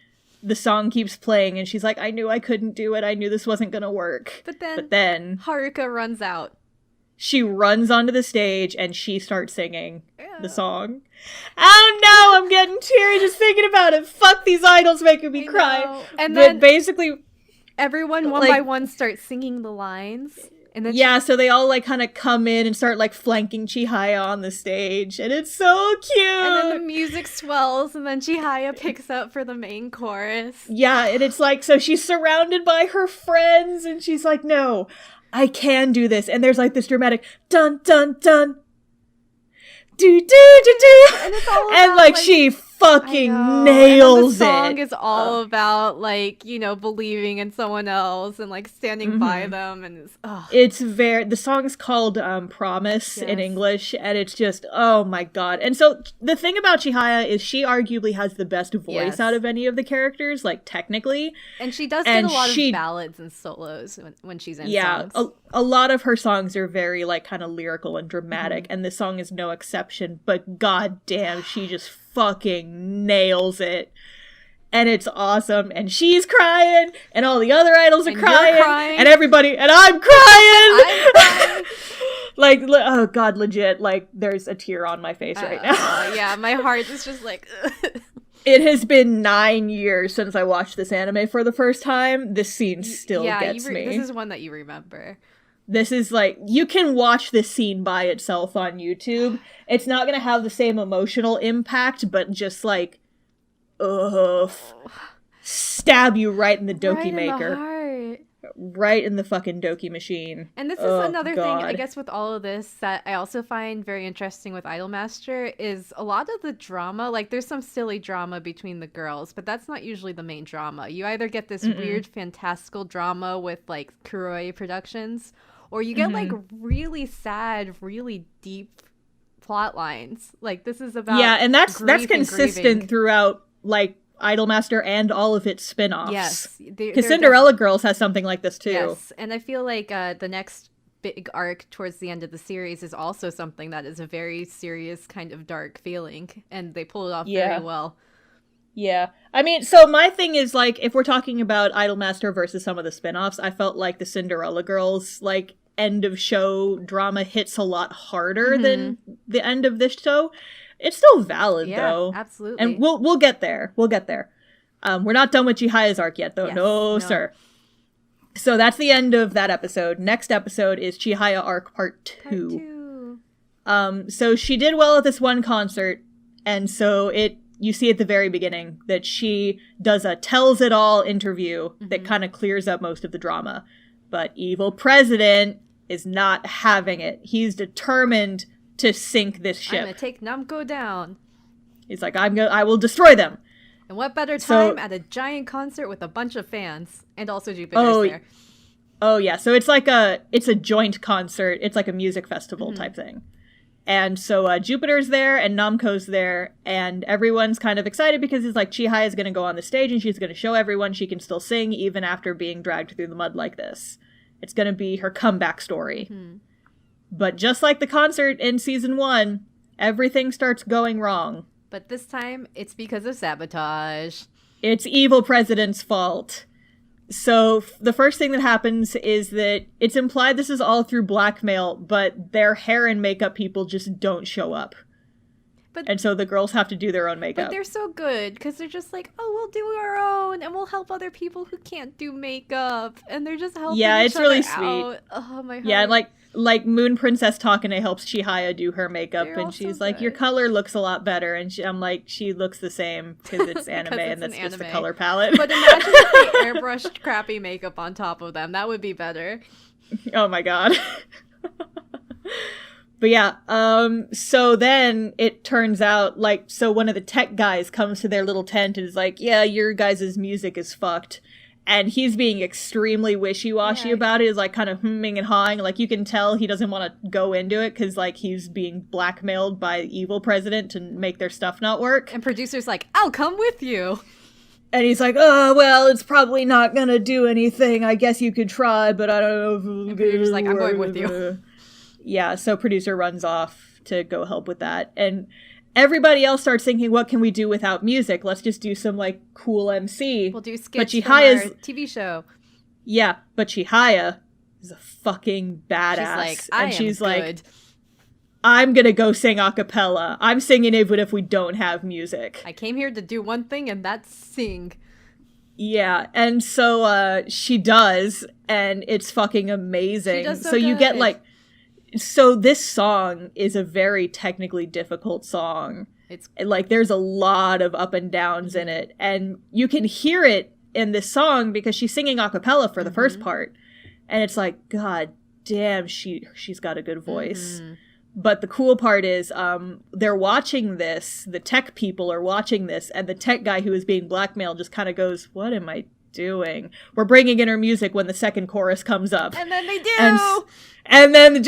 the song keeps playing, and she's like, I knew I couldn't do it. I knew this wasn't gonna work. But then Haruka runs out. She runs onto the stage, and she starts singing the song. Oh no, I'm getting teary just thinking about it. Fuck, these idols making me cry. And then basically everyone one by one starts singing the lines. And then so they all like kind of come in and start like flanking Chihaya on the stage, and it's so cute. And then the music swells, and then Chihaya picks up for the main chorus. Yeah, and it's like, so she's surrounded by her friends, and she's like, no, I can do this. And there's like this dramatic dun dun dun. Do do do do, and it's all about, and like she fucking nails it. The song is all about like, you know, believing in someone else and like standing by them, and it's the song's called Promise in English, and it's just, oh my god. And so the thing about Chihaya is she arguably has the best voice out of any of the characters, like technically, and she does get a lot of ballads and solos when she's in songs. A lot of her songs are very like kind of lyrical and dramatic, and this song is no exception, but god damn, she just fucking nails it. And it's awesome, and she's crying, and all the other idols are crying, and everybody, and I'm crying. Like, oh god, legit, like there's a tear on my face right now. Yeah, my heart is just like It has been 9 years since I watched this anime for the first time. This scene still gets me. This is one that you remember. This is like, you can watch this scene by itself on YouTube. It's not going to have the same emotional impact, but just like, stab you right in the Doki maker. Right in the fucking Doki machine. And this is another thing, I guess, with all of this that I also find very interesting with Idolmaster is a lot of the drama, like there's some silly drama between the girls, but that's not usually the main drama. You either get this weird fantastical drama with like Kudoy Productions, or you get like really sad, really deep plot lines. Like this is about and that's consistent throughout like Idolmaster and all of its spin-offs. Yes. Because Cinderella Girls has something like this too. Yes, and I feel like the next big arc towards the end of the series is also something that is a very serious kind of dark feeling, and they pull it off very well. Yeah. I mean, so my thing is, like, if we're talking about Idolmaster versus some of the spin-offs, I felt like the Cinderella Girls, like, end of show drama hits a lot harder than the end of this show. It's still valid, though. Absolutely. And we'll get there. We'll get there. We're not done with Chihaya's arc yet, though. Yes, no, sir. So that's the end of that episode. Next episode is Chihaya arc part 2. So she did well at this one concert, and so you see at the very beginning that she does a tells it all interview that kind of clears up most of the drama. But evil president is not having it. He's determined to sink this ship. I'm gonna take Namco down. He's like, I will destroy them. And what better time at a giant concert with a bunch of fans and also Jupiter's there. Oh yeah, so it's a joint concert. It's like a music festival type thing. And so Jupiter's there and Namco's there, and everyone's kind of excited because it's like Chihaya is going to go on the stage and she's going to show everyone she can still sing even after being dragged through the mud like this. It's going to be her comeback story. But just like the concert in season 1, everything starts going wrong. But this time, it's because of sabotage. It's evil president's fault. So the first thing that happens is that it's implied this is all through blackmail, but their hair and makeup people just don't show up. And so the girls have to do their own makeup. But they're so good, because they're just like, oh, we'll do our own, and we'll help other people who can't do makeup. And they're just helping each it's other really out. Sweet. Oh, my heart. Yeah, like Moon Princess Takane helps Chihaya do her makeup, and she's like, your color looks a lot better. And I'm like, she looks the same because it's anime, and that's just the color palette. But imagine if they airbrushed crappy makeup on top of them. That would be better. Oh my god. But yeah, so then it turns out, like, so one of the tech guys comes to their little tent and is like, yeah, your guys' music is fucked. And he's being extremely wishy-washy about it, is like kind of humming and hawing. Like, you can tell he doesn't want to go into it because, like, he's being blackmailed by the evil president to make their stuff not work. And producer's like, I'll come with you. And he's like, oh, well, it's probably not gonna do anything. I guess you could try, but I don't know. And producer's like, I'm going with you. Yeah, so producer runs off to go help with that. And everybody else starts thinking, what can we do without music? Let's just do some, like, cool MC. We'll do skits from our TV show. Yeah, but Chihaya is a fucking badass. She's like, I'm gonna go sing a cappella. I'm singing even if we don't have music. I came here to do one thing, and that's sing. Yeah, and so she does, and it's fucking amazing. She does so good. You get, like... So this song is a very technically difficult song. It's like there's a lot of up and downs in it, and you can hear it in this song because she's singing a cappella for the first part, and it's like, god damn, she's got a good voice. But the cool part is they're watching this, the tech people are watching this, and the tech guy who is being blackmailed just kind of goes, what am I doing? We're bringing in her music when the second chorus comes up. And then they do! And then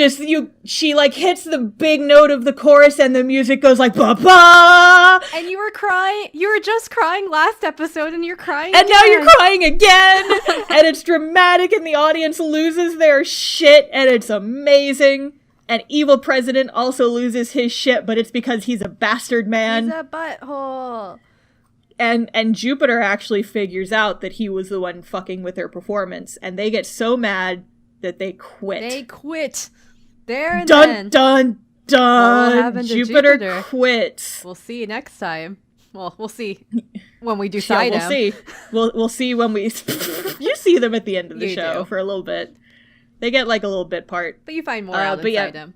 she like hits the big note of the chorus and the music goes like ba-ba! And you were crying. You were just crying last episode and you're crying and again. Now you're crying again! And it's dramatic and the audience loses their shit and it's amazing. And evil president also loses his shit, but it's because he's a bastard man. He's a butthole. And Jupiter actually figures out that he was the one fucking with their performance. And they get so mad that they quit. They quit. There and dun, then. Dun, dun, What happened to Jupiter quits. We'll see next time. Well, we'll see when we decide. Yeah, we'll see. We'll see when we... You see them at the end of the show for a little bit. They get like a little bit part. But you find more out inside them.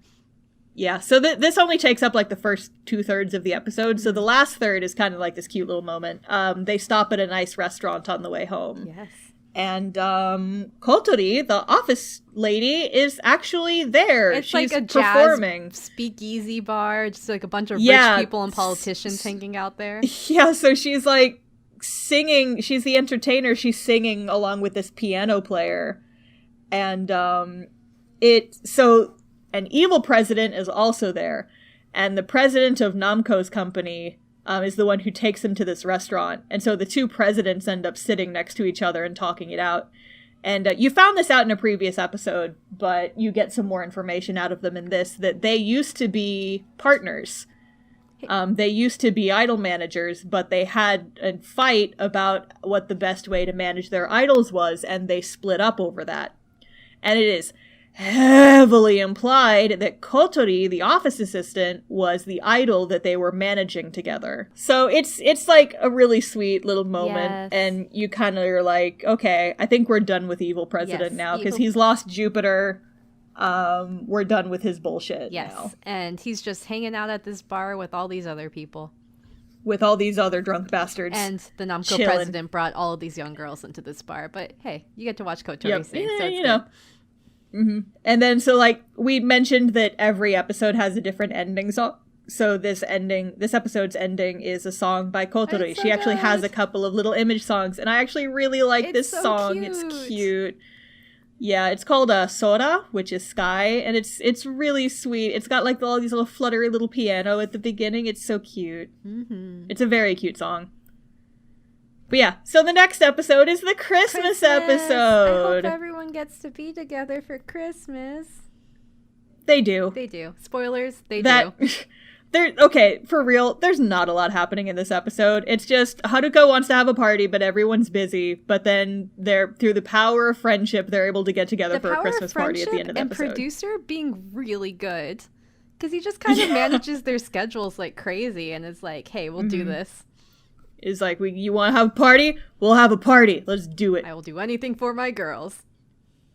Yeah, so this only takes up like the first 2/3 of the episode. So the last third is kind of like this cute little moment. They stop at a nice restaurant on the way home. Yes. And Kotori, the office lady, is actually there. It's She's like a performing. Jazz speakeasy bar, just like a bunch of rich people and politicians hanging out there. Yeah, so she's like singing. She's the entertainer. She's singing along with this piano player. And an evil president is also there. And the president of Namco's company is the one who takes them to this restaurant. And so the two presidents end up sitting next to each other and talking it out. And you found this out in a previous episode, but you get some more information out of them in this, that they used to be partners. They used to be idol managers, but they had a fight about what the best way to manage their idols was, and they split up over that. And it is heavily implied that Kotori, the office assistant, was the idol that they were managing together. So it's like a really sweet little moment, and you kind of are like, okay, I think we're done with evil president now, because he's lost Jupiter. We're done with his bullshit now. And he's just hanging out at this bar with all these other people. With all these other drunk bastards. And the Namco president brought all of these young girls into this bar. But hey, you get to watch Kotori sing, so it's good. Mm-hmm. And then, so like we mentioned that every episode has a different ending song. So this episode's ending is a song by Kotori. She actually has a couple of little image songs, and I actually really like this song. Cute. It's cute. Yeah, it's called Sora, which is sky, and it's really sweet. It's got like all these little fluttery little piano at the beginning. It's so cute. Mm-hmm. It's a very cute song. But yeah, so the next episode is the Christmas episode. I hope everyone gets to be together for Christmas. They do. They do. Spoilers, they do. Okay, for real, there's not a lot happening in this episode. It's just Haruka wants to have a party, but everyone's busy. But then through the power of friendship, they're able to get together for a Christmas party at the end of the episode. And producer being really good. Because he just kind of manages their schedules like crazy and is like, hey, we'll do this. Is like, you want to have a party? We'll have a party. Let's do it. I will do anything for my girls.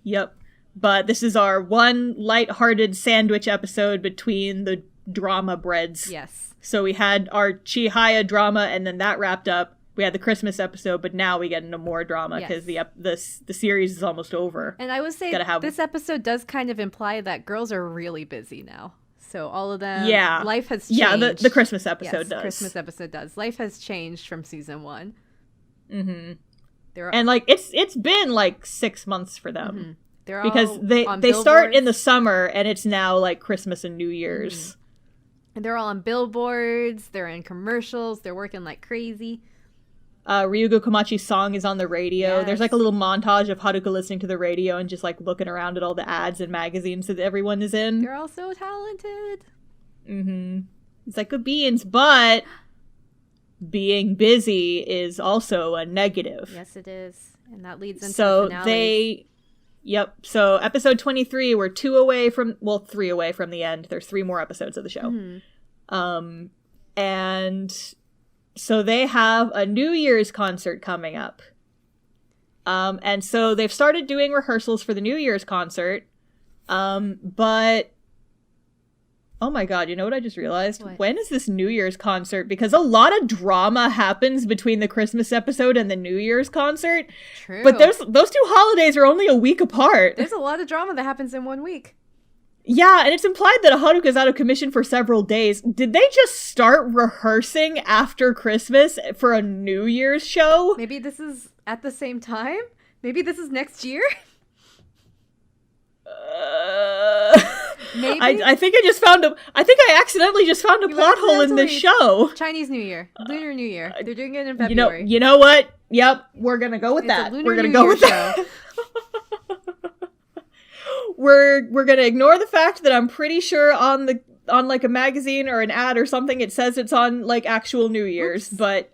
Yep. But this is our one lighthearted sandwich episode between the drama breads. Yes. So we had our Chihaya drama, and then that wrapped up. We had the Christmas episode, but now we get into more drama because the series is almost over. And I would say this episode does kind of imply that girls are really busy now. So all of them, life has changed. Yeah, the Christmas episode does. Christmas episode does. Life has changed from season 1. Mm-hmm. And like it's been like 6 months for them. Mm-hmm. They're because all they start in the summer and it's now like Christmas and New Year's. Mm-hmm. And they're all on billboards. They're in commercials. They're working like crazy. Ryugo Komachi's song is on the radio. Yes. There's like a little montage of Haruka listening to the radio and just like looking around at all the ads and magazines that everyone is in. They're all so talented. Mm-hmm. He's like, good beans, but being busy is also a negative. Yes, it is. And that leads into the finale. So episode 23, we're 3 away from the end. There's 3 more episodes of the show. Mm-hmm. And so they have a New Year's concert coming up. And so they've started doing rehearsals for the New Year's concert. But oh my god, you know what I just realized? What? When is this New Year's concert? Because a lot of drama happens between the Christmas episode and the New Year's concert. True. But those 2 holidays are only a week apart. There's a lot of drama that happens in 1 week. Yeah, and it's implied that Haruka's out of commission for several days. Did they just start rehearsing after Christmas for a New Year's show? Maybe this is at the same time? Maybe this is next year? Maybe? I think I accidentally just found a plot hole in this show. Chinese New Year. Lunar New Year. They're doing it in February. You know what? Yep, we're gonna go with that. We're gonna go with that. We're gonna ignore the fact that I'm pretty sure on like a magazine or an ad or something it says it's on like actual New Year's. Oops. But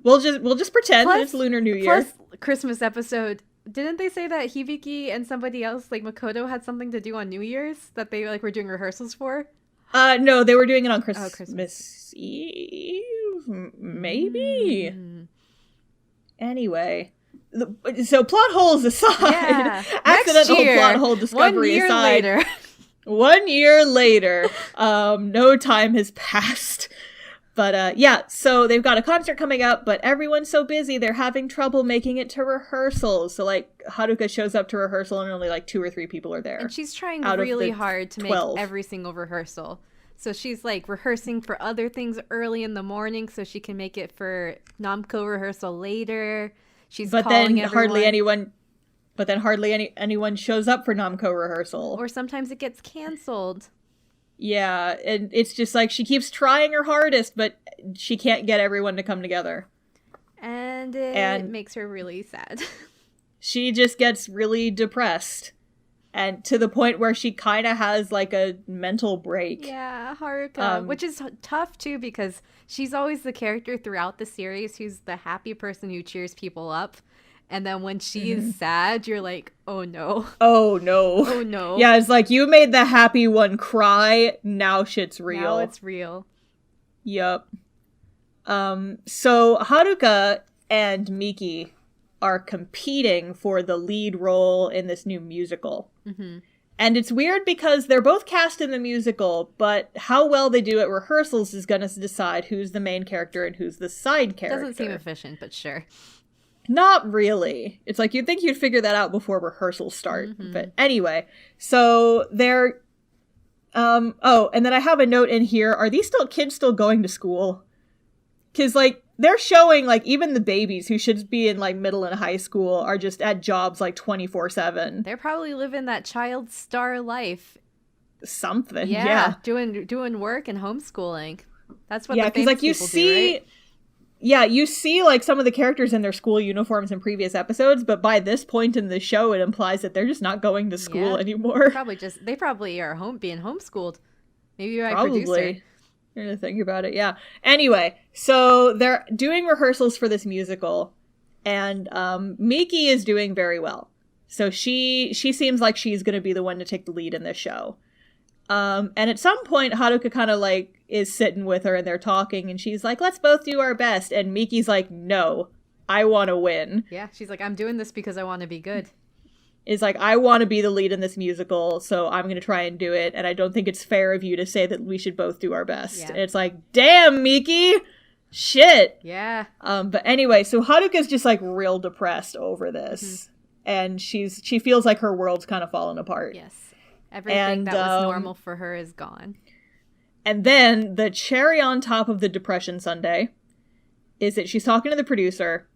we'll just pretend that it's Lunar New Year. Plus Christmas episode. Didn't they say that Hibiki and somebody else, like Makoto, had something to do on New Year's that they like were doing rehearsals for? No, they were doing it on Christmas Eve, maybe. Anyway, so plot holes aside, accidental plot hole discovery aside. 1 year later, no time has passed. But so they've got a concert coming up, but everyone's so busy, they're having trouble making it to rehearsals. So, like, Haruka shows up to rehearsal and only, like, 2 or 3 people are there. And she's trying really hard to 12. Make every single rehearsal. So she's, like, rehearsing for other things early in the morning so she can make it for Namco rehearsal later. She's calling everyone. But then hardly anyone shows up for Namco rehearsal. Or sometimes it gets canceled. Yeah, and it's just like she keeps trying her hardest, but she can't get everyone to come together. And it makes her really sad. She just gets really depressed. And to the point where she kind of has like a mental break. Yeah, Haruka. Which is tough too because she's always the character throughout the series who's the happy person who cheers people up. And then when she's sad, you're like, oh no. Oh no. Oh no. Yeah, it's like you made the happy one cry. Now shit's real. Now it's real. Yup. So Haruka and Miki are competing for the lead role in this new musical. Mm-hmm. And it's weird because they're both cast in the musical, but how well they do at rehearsals is going to decide who's the main character and who's the side character. Doesn't seem efficient, but sure. Not really. It's like you'd think you'd figure that out before rehearsals start. Mm-hmm. But anyway, so they're... and then I have a note in here. Are these kids still going to school? Because, like, they're showing, like, even the babies who should be in, like, middle and high school are just at jobs, like, 24/7. They're probably living that child star life. Something, yeah. Doing work and homeschooling. That's what the famous people do, right? Yeah, you see, like, some of the characters in their school uniforms in previous episodes, but by this point in the show, it implies that they're just not going to school anymore. They probably are being homeschooled. Maybe by producer. You're gonna think about it, yeah. Anyway, so they're doing rehearsals for this musical, and Miki is doing very well. So she seems like she's gonna be the one to take the lead in this show. And at some point, Haruka kind of, like, is sitting with her, and they're talking, and she's like, let's both do our best. And Miki's like, no, I want to win. Yeah, she's like, I'm doing this because I want to be good. Is like, I want to be the lead in this musical, so I'm going to try and do it, and I don't think it's fair of you to say that we should both do our best. Yeah. And it's like, damn, Miki! Shit! Yeah. But anyway, so Haruka's just, like, real depressed over this. Mm-hmm. And she feels like her world's kind of fallen apart. Yes. Everything that was normal for her is gone. And then the cherry on top of the depression sundae is that she's talking to the producer,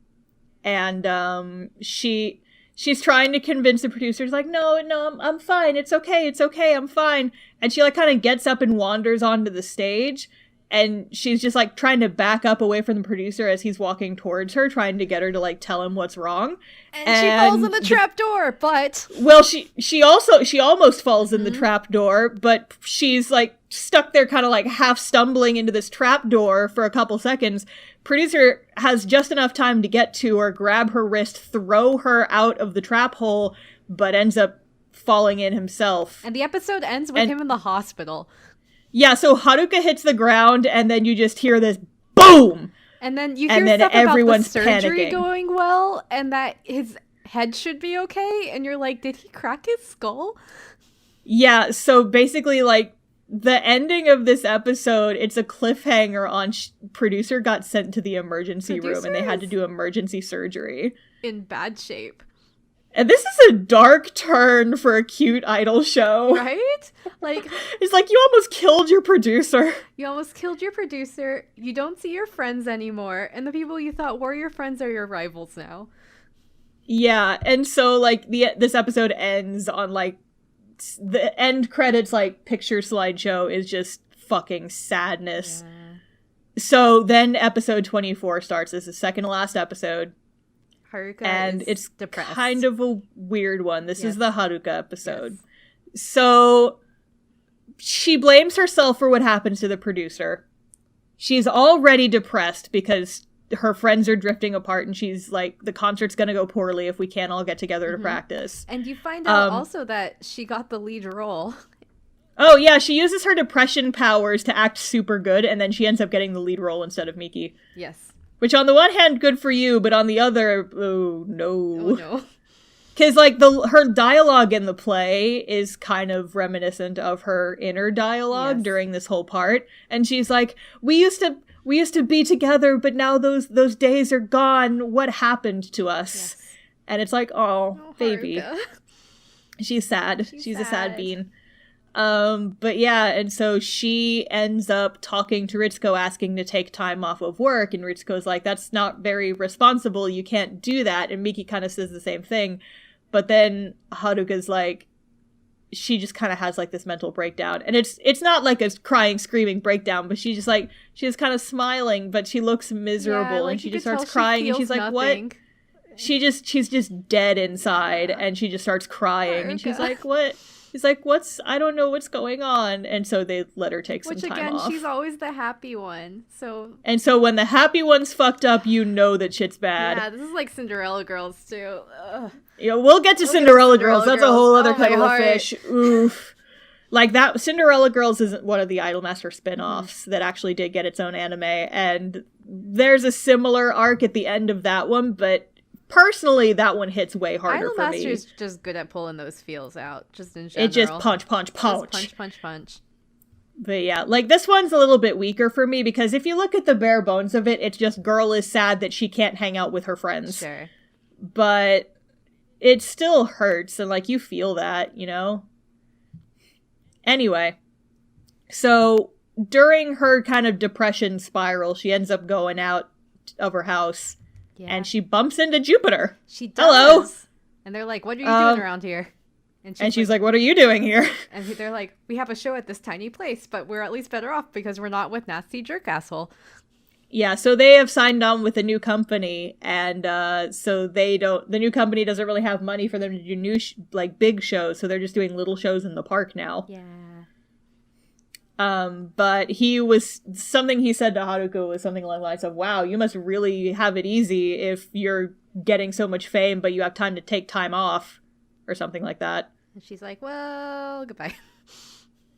and she's trying to convince the producers, like, no, I'm fine. It's okay, I'm fine. And she, like, kind of gets up and wanders onto the stage, and she's just like trying to back up away from the producer as he's walking towards her, trying to get her to like tell him what's wrong. And she falls in the trap door, but well, she almost falls in the trap door, but she's like stuck there, kind of like half stumbling into this trap door for a couple seconds. Producer has just enough time to get to her, grab her wrist, throw her out of the trap hole, but ends up falling in himself. And the episode ends with him in the hospital. Yeah, so Haruka hits the ground, and then you just hear this boom! And then you hear stuff about the surgery going well, and that his head should be okay, and you're like, did he crack his skull? Yeah, so basically, like, the ending of this episode, it's a cliffhanger on producer got sent to the emergency room, and they had to do emergency surgery. In bad shape. And this is a dark turn for a cute idol show. Right? Like, it's like, you almost killed your producer. You almost killed your producer. You don't see your friends anymore. And the people you thought were your friends are your rivals now. Yeah. And so, like, this episode ends on, like, the end credits, like, picture slideshow is just fucking sadness. Yeah. So then episode 24 starts. This is the second to last episode. Haruka and is it's depressed. Kind of a weird one. This is the Haruka episode. Yes. So she blames herself for what happened to the producer. She's already depressed because her friends are drifting apart, and she's like, the concert's gonna go poorly if we can't all get together to practice. And you find out also that she got the lead role. Oh yeah, she uses her depression powers to act super good, and then she ends up getting the lead role instead of Miki. Yes. Which, on the one hand, good for you, but on the other, oh no. Oh no. Because, like, her dialogue in the play is kind of reminiscent of her inner dialogue during this whole part. And she's like, we used to be together, but now those days are gone. What happened to us? Yes. And it's like, oh baby. Haruka. She's sad. She's sad. A sad bean. But yeah, and so she ends up talking to Ritsuko, asking to take time off of work, and Ritsuko's like, that's not very responsible, you can't do that, and Miki kind of says the same thing, but then Haruka's like, she just kind of has like this mental breakdown, and it's not like a crying, screaming breakdown, but she's kind of smiling, but she looks miserable, like, and she just starts crying, and she's like, what? She's just dead inside, and she just starts crying, Haruka. And she's like, what? He's like, I don't know what's going on. And so they let her take some time off. Which, again, she's always the happy one. And so when the happy one's fucked up, you know that shit's bad. Yeah, this is like Cinderella Girls, too. Ugh. Yeah, we'll get to Cinderella Girls. That's a whole other kettle of fish. Oof. Like, that, Cinderella Girls isn't one of the Idolmaster spin-offs that actually did get its own anime. And there's a similar arc at the end of that one, but personally, that one hits way harder for me. Idolmaster's just good at pulling those feels out, just in general. It just punch. Just punch. But yeah, like, this one's a little bit weaker for me, because if you look at the bare bones of it, it's just girl is sad that she can't hang out with her friends. Sure. But it still hurts, and, like, you feel that, you know? Anyway, so during her kind of depression spiral, she ends up going out of her house. Yeah. And she bumps into Jupiter. She does. Hello. And they're like, what are you doing around here? And she's like, what are you doing here? And they're like, we have a show at this tiny place, but we're at least better off because we're not with nasty jerk asshole. Yeah, so they have signed on with a new company, and so the new company doesn't really have money for them to do new, big shows, so they're just doing little shows in the park now. Yeah. But something he said to Haruka was something along the lines of, wow, you must really have it easy if you're getting so much fame, but you have time to take time off, or something like that. And she's like, well, goodbye.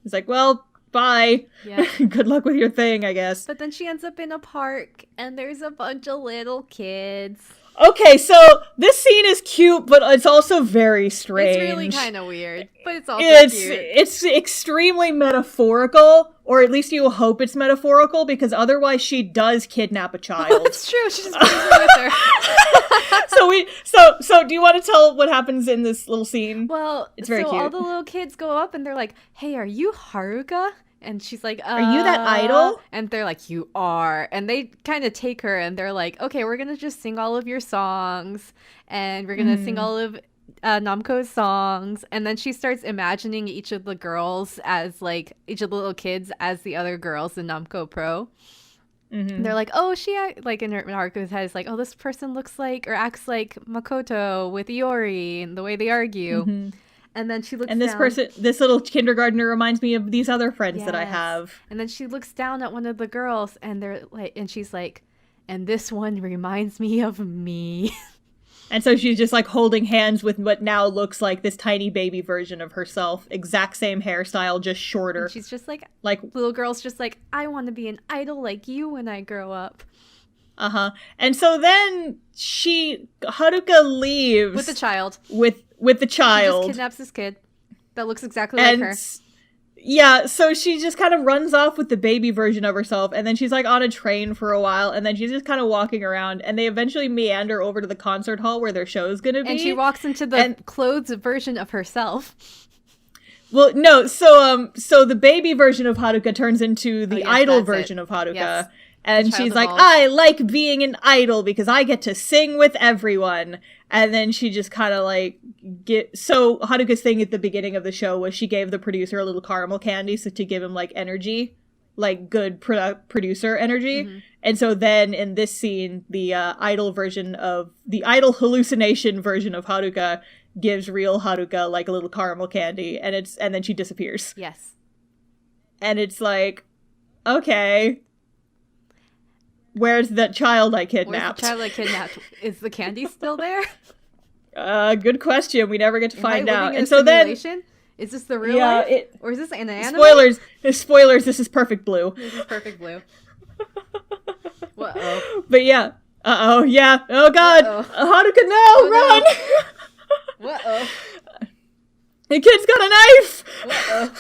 He's like, well, bye. Yeah. Good luck with your thing, I guess. But then she ends up in a park, and there's a bunch of little kids. Okay, so this scene is cute, but it's also very strange. It's really kind of weird, but it's also cute. It's extremely metaphorical, or at least you hope it's metaphorical, because otherwise she does kidnap a child. That's true. She just brings her with her. So do you want to tell what happens in this little scene? Well, it's very cute. All the little kids go up and they're like, "Hey, are you Haruka?" And she's like, Are you that idol? And they're like, you are. And they kind of take her and they're like, okay, we're going to just sing all of your songs. And we're going to sing all of Namco's songs, and then she starts imagining each of the girls as like each of the little kids as the other girls in Namco Pro. Mm-hmm. They're like, oh, like in Haruka's head is like, oh, this person looks like or acts like Makoto with Iori and the way they argue. Mm-hmm. And then she looks down. And this little kindergartner reminds me of these other friends that I have. And then she looks down at one of the girls and she's like, and this one reminds me of me. And so she's just like holding hands with what now looks like this tiny baby version of herself. Exact same hairstyle, just shorter. And she's just like little girl's just like, I want to be an idol like you when I grow up. Uh-huh. And so then Haruka leaves. With the child. With the child. She just kidnaps this kid that looks exactly like her. Yeah, so she just kind of runs off with the baby version of herself, and then she's like on a train for a while, and then she's just kind of walking around, and they eventually meander over to the concert hall where their show's gonna be. And she walks into the clothes version of herself. Well, no, so the baby version of Haruka turns into the idol version of Haruka. Yes. And she's like, I like being an idol because I get to sing with everyone. And then she just kind of like so Haruka's thing at the beginning of the show was she gave the producer a little caramel candy to give him like energy, like good producer energy. Mm-hmm. And so then in this scene, the idol hallucination version of Haruka gives real Haruka like a little caramel candy, and then she disappears. Yes. And it's like, okay. Where's that child I kidnapped? Is the candy still there? Good question. We never get to find out. And so then, is this the real life? Or is this an anime? Spoilers, this is Perfect Blue. This is Perfect Blue. Uh-oh. But yeah. Uh-oh, yeah. Oh god. Haruka, no, run! Uh-oh. The kid's got a knife! Uh-oh.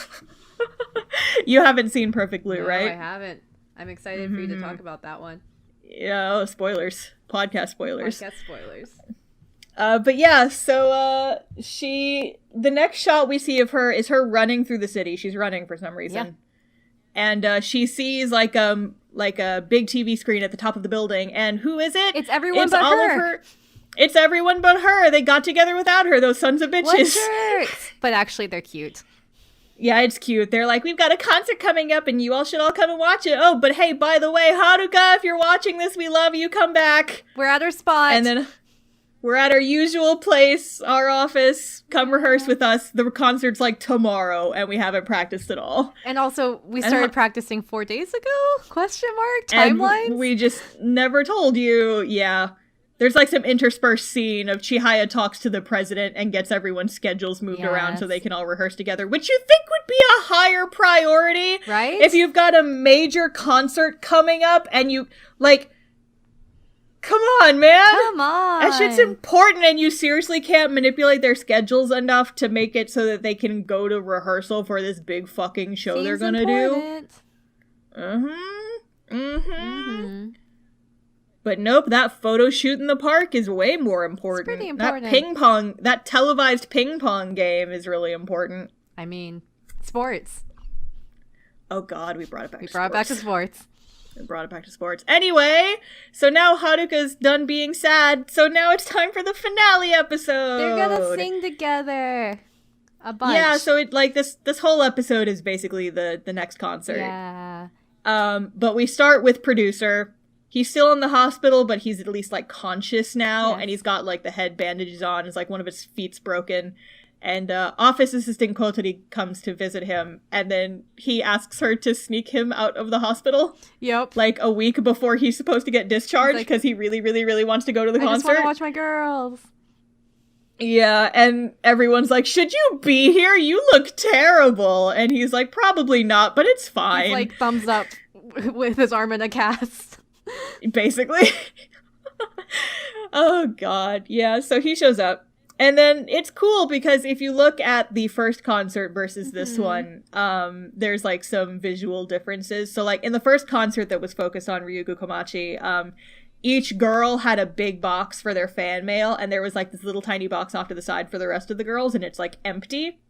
You haven't seen Perfect Blue, right? No, I haven't. I'm excited for you to talk about that one. Yeah, spoilers. Podcast spoilers. But yeah, so the next shot we see of her is her running through the city. She's running for some reason. Yeah. And she sees like a big TV screen at the top of the building, and who is it? It's everyone but her. It's everyone but her. They got together without her, those sons of bitches. What jerks? But actually they're cute. Yeah, it's cute. They're like, we've got a concert coming up and you all should all come and watch it. Oh, but hey, by the way, Haruka, if you're watching this, we love you. Come back. We're at our spot. And then we're at our usual place, our office. Come rehearse with us. The concert's like tomorrow and we haven't practiced at all. And also, we started practicing 4 days ago? ? Timelines? And we just never told you. Yeah. There's like some interspersed scene of Chihaya talks to the president and gets everyone's schedules moved around so they can all rehearse together, which you think would be a higher priority, right? If you've got a major concert coming up and you, like, come on, man. Come on. That shit's important, and you seriously can't manipulate their schedules enough to make it so that they can go to rehearsal for this big fucking show they're gonna do. But nope, that photo shoot in the park is way more important. It's pretty important. That televised ping pong game is really important. I mean, sports. Oh god, we brought it back to sports. We brought it back to sports. Anyway, so now Haruka's done being sad, so now it's time for the finale episode. They're gonna sing together. A bunch. Yeah, so it like this whole episode is basically the next concert. Yeah. But we start with producer. He's still in the hospital, but he's at least, like, conscious now, and he's got, like, the head bandages on. It's like one of his feet's broken. And office assistant Kotori comes to visit him, and then he asks her to sneak him out of the hospital. Yep. Like, a week before he's supposed to get discharged, because he really, really, really wants to go to the concert. I just want to watch my girls. Yeah, and everyone's like, should you be here? You look terrible. And he's like, probably not, but it's fine. He's like, thumbs up with his arm in a cast. Basically. Oh god. Yeah, so he shows up. And then it's cool because if you look at the first concert versus this one, there's like some visual differences. So like in the first concert that was focused on Ryugu Komachi, each girl had a big box for their fan mail, and there was like this little tiny box off to the side for the rest of the girls, and it's like empty.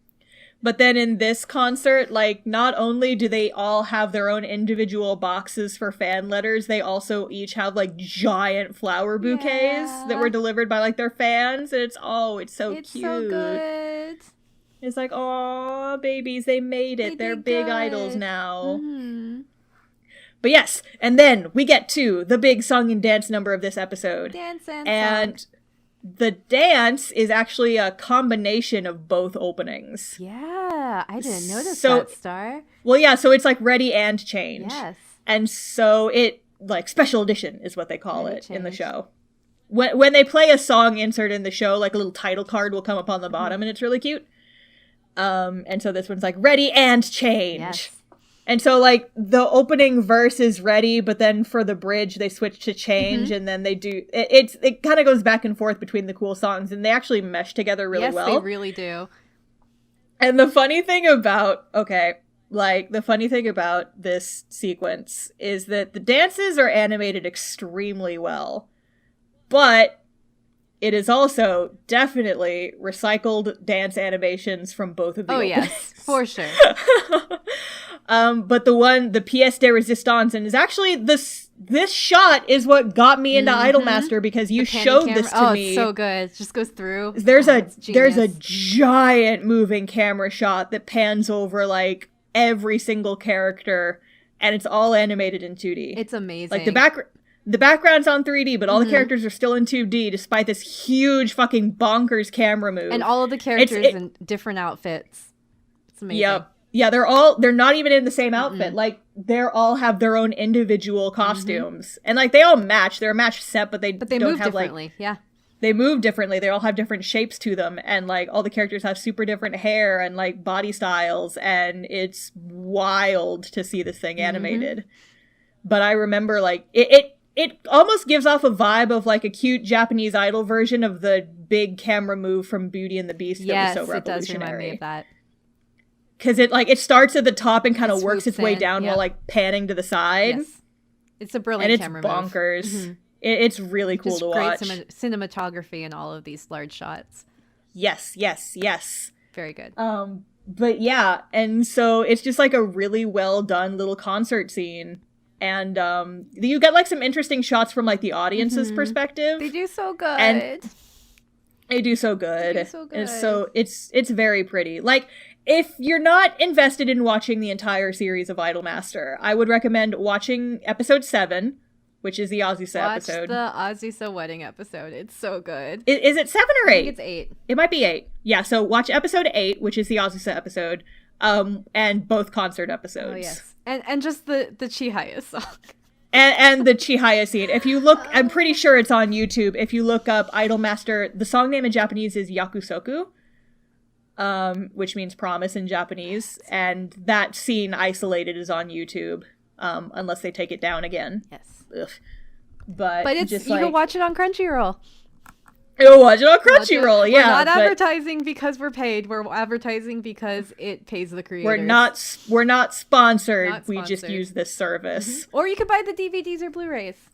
But then in this concert, like, not only do they all have their own individual boxes for fan letters, they also each have, like, giant flower bouquets that were delivered by, like, their fans. And it's so cute. It's so good. It's like, aw, babies, they made it. They're big idols now. Mm-hmm. But yes, and then we get to the big song and dance number of this episode. Dance and song. The dance is actually a combination of both openings. Yeah, I didn't notice that, Star. Well, yeah, so it's like Ready and Change. Yes. And so it, like, special edition is what they call it in the show. When they play a song insert in the show, like a little title card will come up on the bottom, and it's really cute. And so this one's like Ready and Change. Yes. And so, like, the opening verse is Ready, but then for the bridge, they switch to Change, and then they do... It kind of goes back and forth between the cool songs, and they actually mesh together really well. Yes, they really do. And the funny thing about... the funny thing about this sequence is that the dances are animated extremely well, but it is also definitely recycled dance animations from both of the openings. Yes, for sure. But the pièce de résistance, and is actually this shot is what got me into Idolmaster, because you showed this to me. It's so good. It just goes through. There's a giant moving camera shot that pans over, like, every single character, and it's all animated in 2D. It's amazing. Like, the background's on 3D, but all the characters are still in 2D, despite this huge fucking bonkers camera move. And all of the characters in different outfits. It's amazing. Yep. Yeah, they're not even in the same outfit. Like, they all have their own individual costumes. And, like, they all match. They're a match set, but they don't move have, differently. Like... Yeah. They move differently. They all have different shapes to them. And, like, all the characters have super different hair and, like, body styles. And it's wild to see this thing animated. But I remember, like, it almost gives off a vibe of, like, a cute Japanese Idol version of the big camera move from Beauty and the Beast that was so revolutionary. Yes, it does remind me of that. Because it starts at the top and kind of works its way down while, like, panning to the side. Yes. It's a brilliant camera move. And it's bonkers. It's really cool to watch. Great cinematography in all of these large shots. Yes. Very good. But yeah, and so it's just, like, a really well done little concert scene. And you get, like, some interesting shots from, like, the audience's perspective. They do so good. And they do so good. And it's very pretty. Like, if you're not invested in watching the entire series of Idolmaster, I would recommend watching episode 7, which is the Azusa episode. Watch the Azusa wedding episode. It's so good. Is it 7 or 8? I think it's 8. It might be 8. Yeah, so watch episode 8, which is the Azusa episode, and both concert episodes. Oh, yes. And just the Chihaya song. And the Chihaya scene. If you look, I'm pretty sure it's on YouTube. If you look up Idolmaster, the song name in Japanese is Yakusoku. Which means promise in Japanese, and that scene isolated is on YouTube, unless they take it down again. Yes. Ugh. But it's just, you can watch it on Crunchyroll. You'll watch it on Crunchyroll, yeah. We're not advertising because we're paid. We're advertising because it pays the creators. We're not sponsored. We just use this service. Or you could buy the DVDs or Blu-rays.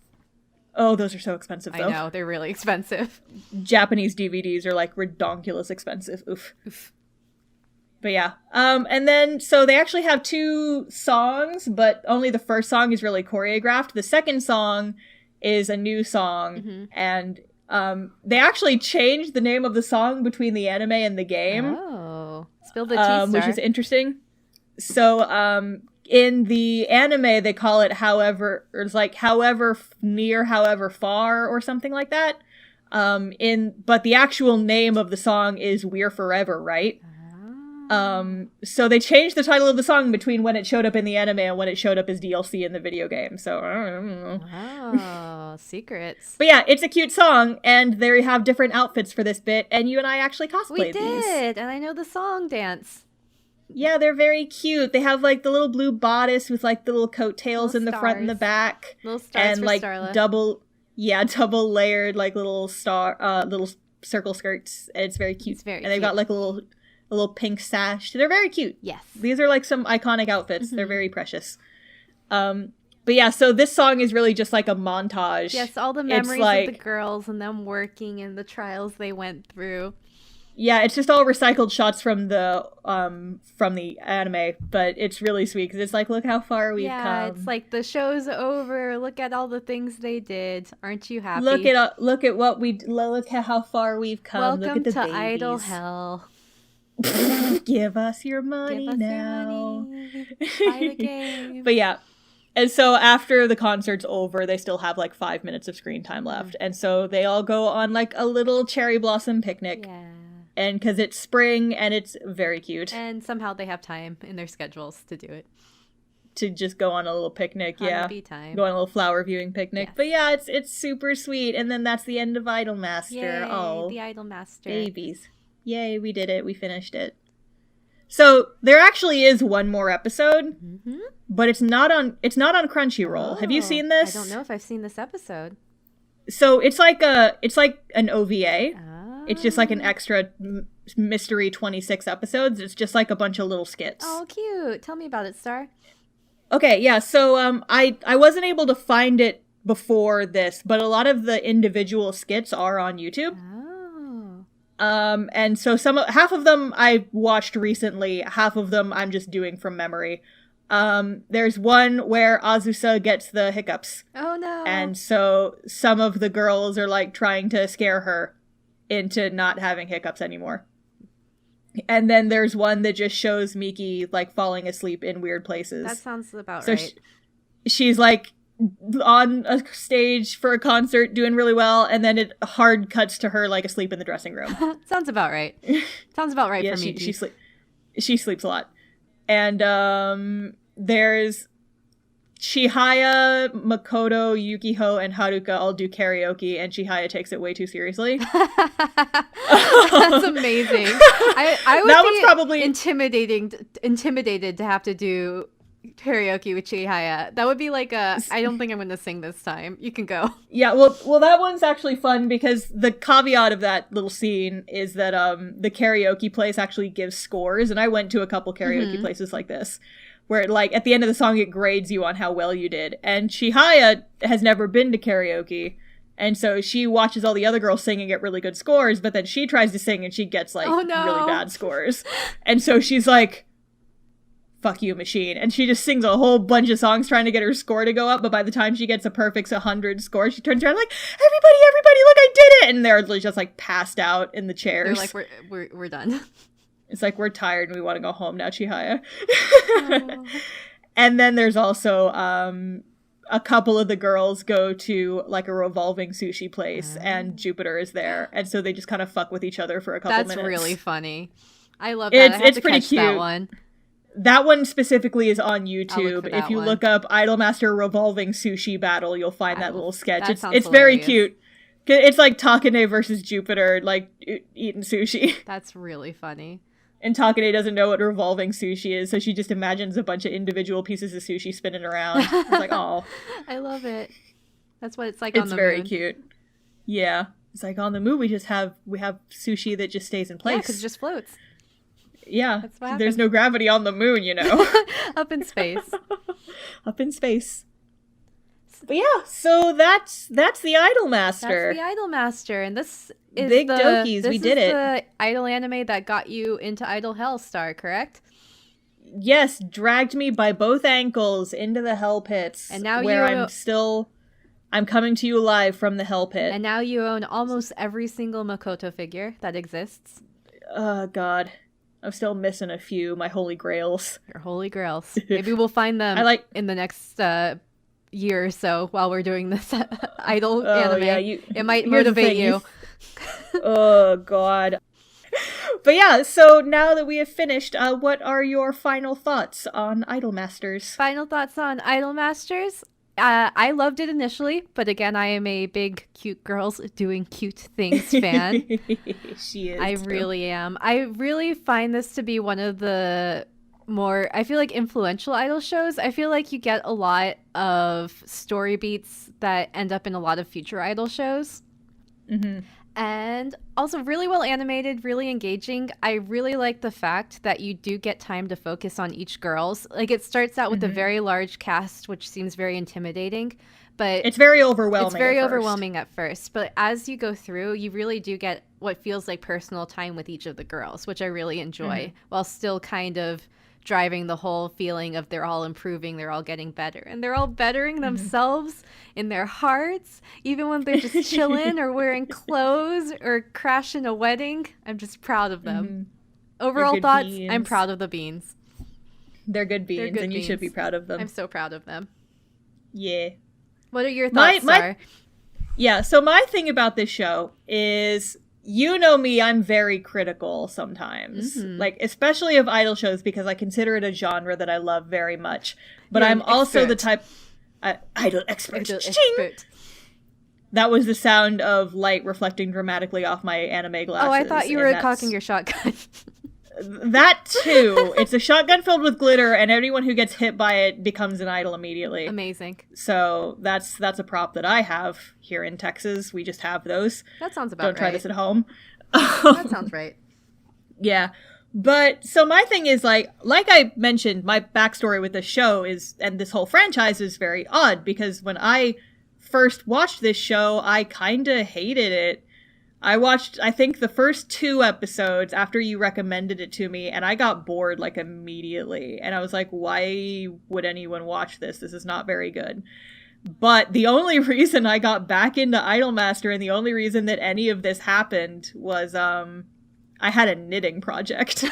Oh, those are so expensive, though. I know, they're really expensive. Japanese DVDs are, like, redonkulous expensive. Oof. But yeah. And then, so they actually have 2 songs, but only the first song is really choreographed. The second song is a new song, and they actually changed the name of the song between the anime and the game. Oh. Spill the tea, Star. Which is interesting. So, in the anime, they call it however near, however far, or something like that. But the actual name of the song is We're Forever, right? So they changed the title of the song between when it showed up in the anime and when it showed up as DLC in the video game. So, I don't know. Wow, secrets. But yeah, it's a cute song, and they have different outfits for this bit, and you and I actually cosplayed these. We did, and I know the song dance. Yeah, they're very cute. They have, like, the little blue bodice with, like, the little coattails in the front and the back. Little stars and, for like, Starla. double layered, like, little circle skirts. And it's very cute. It's very and they've got, like, a little pink sash. They're very cute. Yes. These are, like, some iconic outfits. They're very precious. But yeah, so this song is really just, like, a montage. Yes, all the memories of the girls and them working and the trials they went through. Yeah, it's just all recycled shots from the anime, but it's really sweet because it's like, look how far we've come. Yeah, it's like the show's over. Look at all the things they did. Aren't you happy? Look at how far we've come. Welcome look at the to babies. Idol Hell. Give us your money Give us now. Your money. Buy the game. But yeah. And so after the concert's over, they still have like 5 minutes of screen time left. And so they all go on like a little cherry blossom picnic. Yeah. And because it's spring and it's very cute. And somehow they have time in their schedules to do it. To just go on a little picnic, Honeybee time. Go on a little flower viewing picnic. Yes. But yeah, it's super sweet. And then that's the end of Idol Master. Yay, oh, the Idol Master. Babies. Yay, we did it. We finished it. So there actually is one more episode, but it's not on Crunchyroll. Have you seen this? I don't know if I've seen this episode. So it's like an OVA. It's just like an extra mystery 26 episodes. It's just like a bunch of little skits. Oh, cute. Tell me about it, Star. Okay, yeah. So I wasn't able to find it before this, but a lot of the individual skits are on YouTube. And so half of them I watched recently, half of them I'm just doing from memory. There's one where Azusa gets the hiccups. Oh no. And so some of the girls are like trying to scare her into not having hiccups anymore. And then there's one that just shows Miki like falling asleep in weird places. That sounds about so right. She's like on a stage for a concert doing really well, and then it hard cuts to her like asleep in the dressing room. Sounds about right. Sounds about right for Miki. She sleeps a lot. And there's Chihaya, Makoto, Yukiho, and Haruka all do karaoke, and Chihaya takes it way too seriously. That's amazing. I would that be one's probably intimidated to have to do karaoke with Chihaya. That would be like I don't think I'm going to sing this time. You can go. Yeah, well, that one's actually fun because the caveat of that little scene is that the karaoke place actually gives scores, and I went to a couple karaoke places like this, where like at the end of the song it grades you on how well you did. And Chihaya has never been to karaoke, and so she watches all the other girls sing and get really good scores, but then she tries to sing and she gets like really bad scores. And so she's like, fuck you, machine. And she just sings a whole bunch of songs trying to get her score to go up, but by the time she gets a perfect 100 score, she turns around like, everybody, look, I did it! And they're just like passed out in the chairs. They're like, we're done. It's like, we're tired and we want to go home now, Chihaya. And then there's also a couple of the girls go to like a revolving sushi place, and Jupiter is there, and so they just kind of fuck with each other for a couple minutes. That's really funny. I love that. It's pretty cute. That one. That one specifically is on YouTube. If you look up Idol Master Revolving Sushi Battle, you'll find that little sketch. It's very cute. It's like Takane versus Jupiter, like eating sushi. That's really funny. And Takane doesn't know what revolving sushi is, so she just imagines a bunch of individual pieces of sushi spinning around. It's like, oh. I love it. That's what it's like on the moon. It's very cute. Yeah. It's like on the moon we have sushi that just stays in place. Yeah, because it just floats. Yeah, there's no gravity on the moon, you know. Up in space. Up in space. But yeah, so that's the Idol Master. That's the Idol Master, and this is Big Dokies, we did it. This is the Idol anime that got you into Idol Hell, Star, correct? Yes, dragged me by both ankles into the hell pits. And now I'm coming to you live from the hell pit. And now you own almost every single Makoto figure that exists. Oh, God. I'm still missing a few, my holy grails. Your holy grails. Maybe we'll find them in the next year or so while we're doing this Idol anime. Yeah, it might motivate you. Oh, God. But yeah, so now that we have finished, what are your final thoughts on Idol Masters? Final thoughts on Idol Masters? I loved it initially, but again, I am a big cute girls doing cute things fan. She is. I really am. I really find this to be one of the more, I feel like, influential Idol shows. I feel like you get a lot of story beats that end up in a lot of future Idol shows. Mm-hmm. And also really well animated, really engaging. I really like the fact that you do get time to focus on each girl's. Like, it starts out with a very large cast, which seems very intimidating. But it's very overwhelming. It's very overwhelming at first. But as you go through, you really do get what feels like personal time with each of the girls, which I really enjoy, while still kind of driving the whole feeling of they're all improving, they're all getting better, and they're all bettering themselves in their hearts, even when they're just chilling or wearing clothes or crashing a wedding. I'm just proud of them. Overall thoughts, beans. I'm proud of the beans. They're good beans, and beans. You should be proud of them. I'm so proud of them. Yeah. What are your thoughts, Star? Yeah, so my thing about this show is, you know me, I'm very critical sometimes. Like, especially of idol shows, because I consider it a genre that I love very much. But I'm also the type... idol expert. That was the sound of light reflecting dramatically off my anime glasses. Oh, I thought you were cocking your shotgun. That too. It's a shotgun filled with glitter, and anyone who gets hit by it becomes an idol immediately. Amazing. So that's a prop that I have here in Texas. We just have those. That sounds about right. Don't try this at home. That sounds right. Yeah. But so my thing is, like I mentioned, my backstory with this show is, and this whole franchise is very odd, because when I first watched this show, I kind of hated it. I watched, I think, the first 2 episodes after you recommended it to me, and I got bored, like, immediately. And I was like, why would anyone watch this? This is not very good. But the only reason I got back into Idolmaster, and the only reason that any of this happened, was I had a knitting project.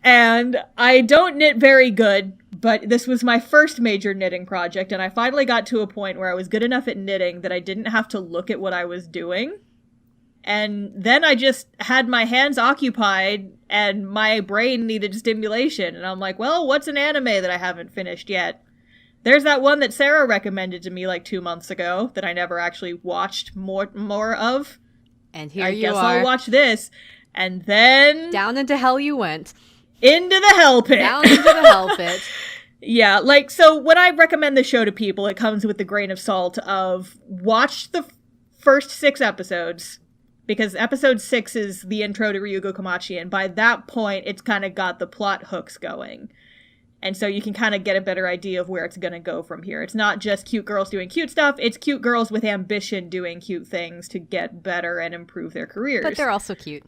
And I don't knit very good, but this was my first major knitting project, and I finally got to a point where I was good enough at knitting that I didn't have to look at what I was doing. And then I just had my hands occupied, and my brain needed stimulation. And I'm like, well, what's an anime that I haven't finished yet? There's that one that Sarah recommended to me like 2 months ago that I never actually watched more of. And here I you guess are. I'll watch this. And then... down into hell you went. Into the hell pit. Down into the hell pit. Yeah, like, so when I recommend the show to people, it comes with the grain of salt of watch the first 6 episodes, because episode 6 is the intro to Ryugo Komachi, and by that point, it's kind of got the plot hooks going. And so you can kind of get a better idea of where it's going to go from here. It's not just cute girls doing cute stuff, it's cute girls with ambition doing cute things to get better and improve their careers. But they're also cute.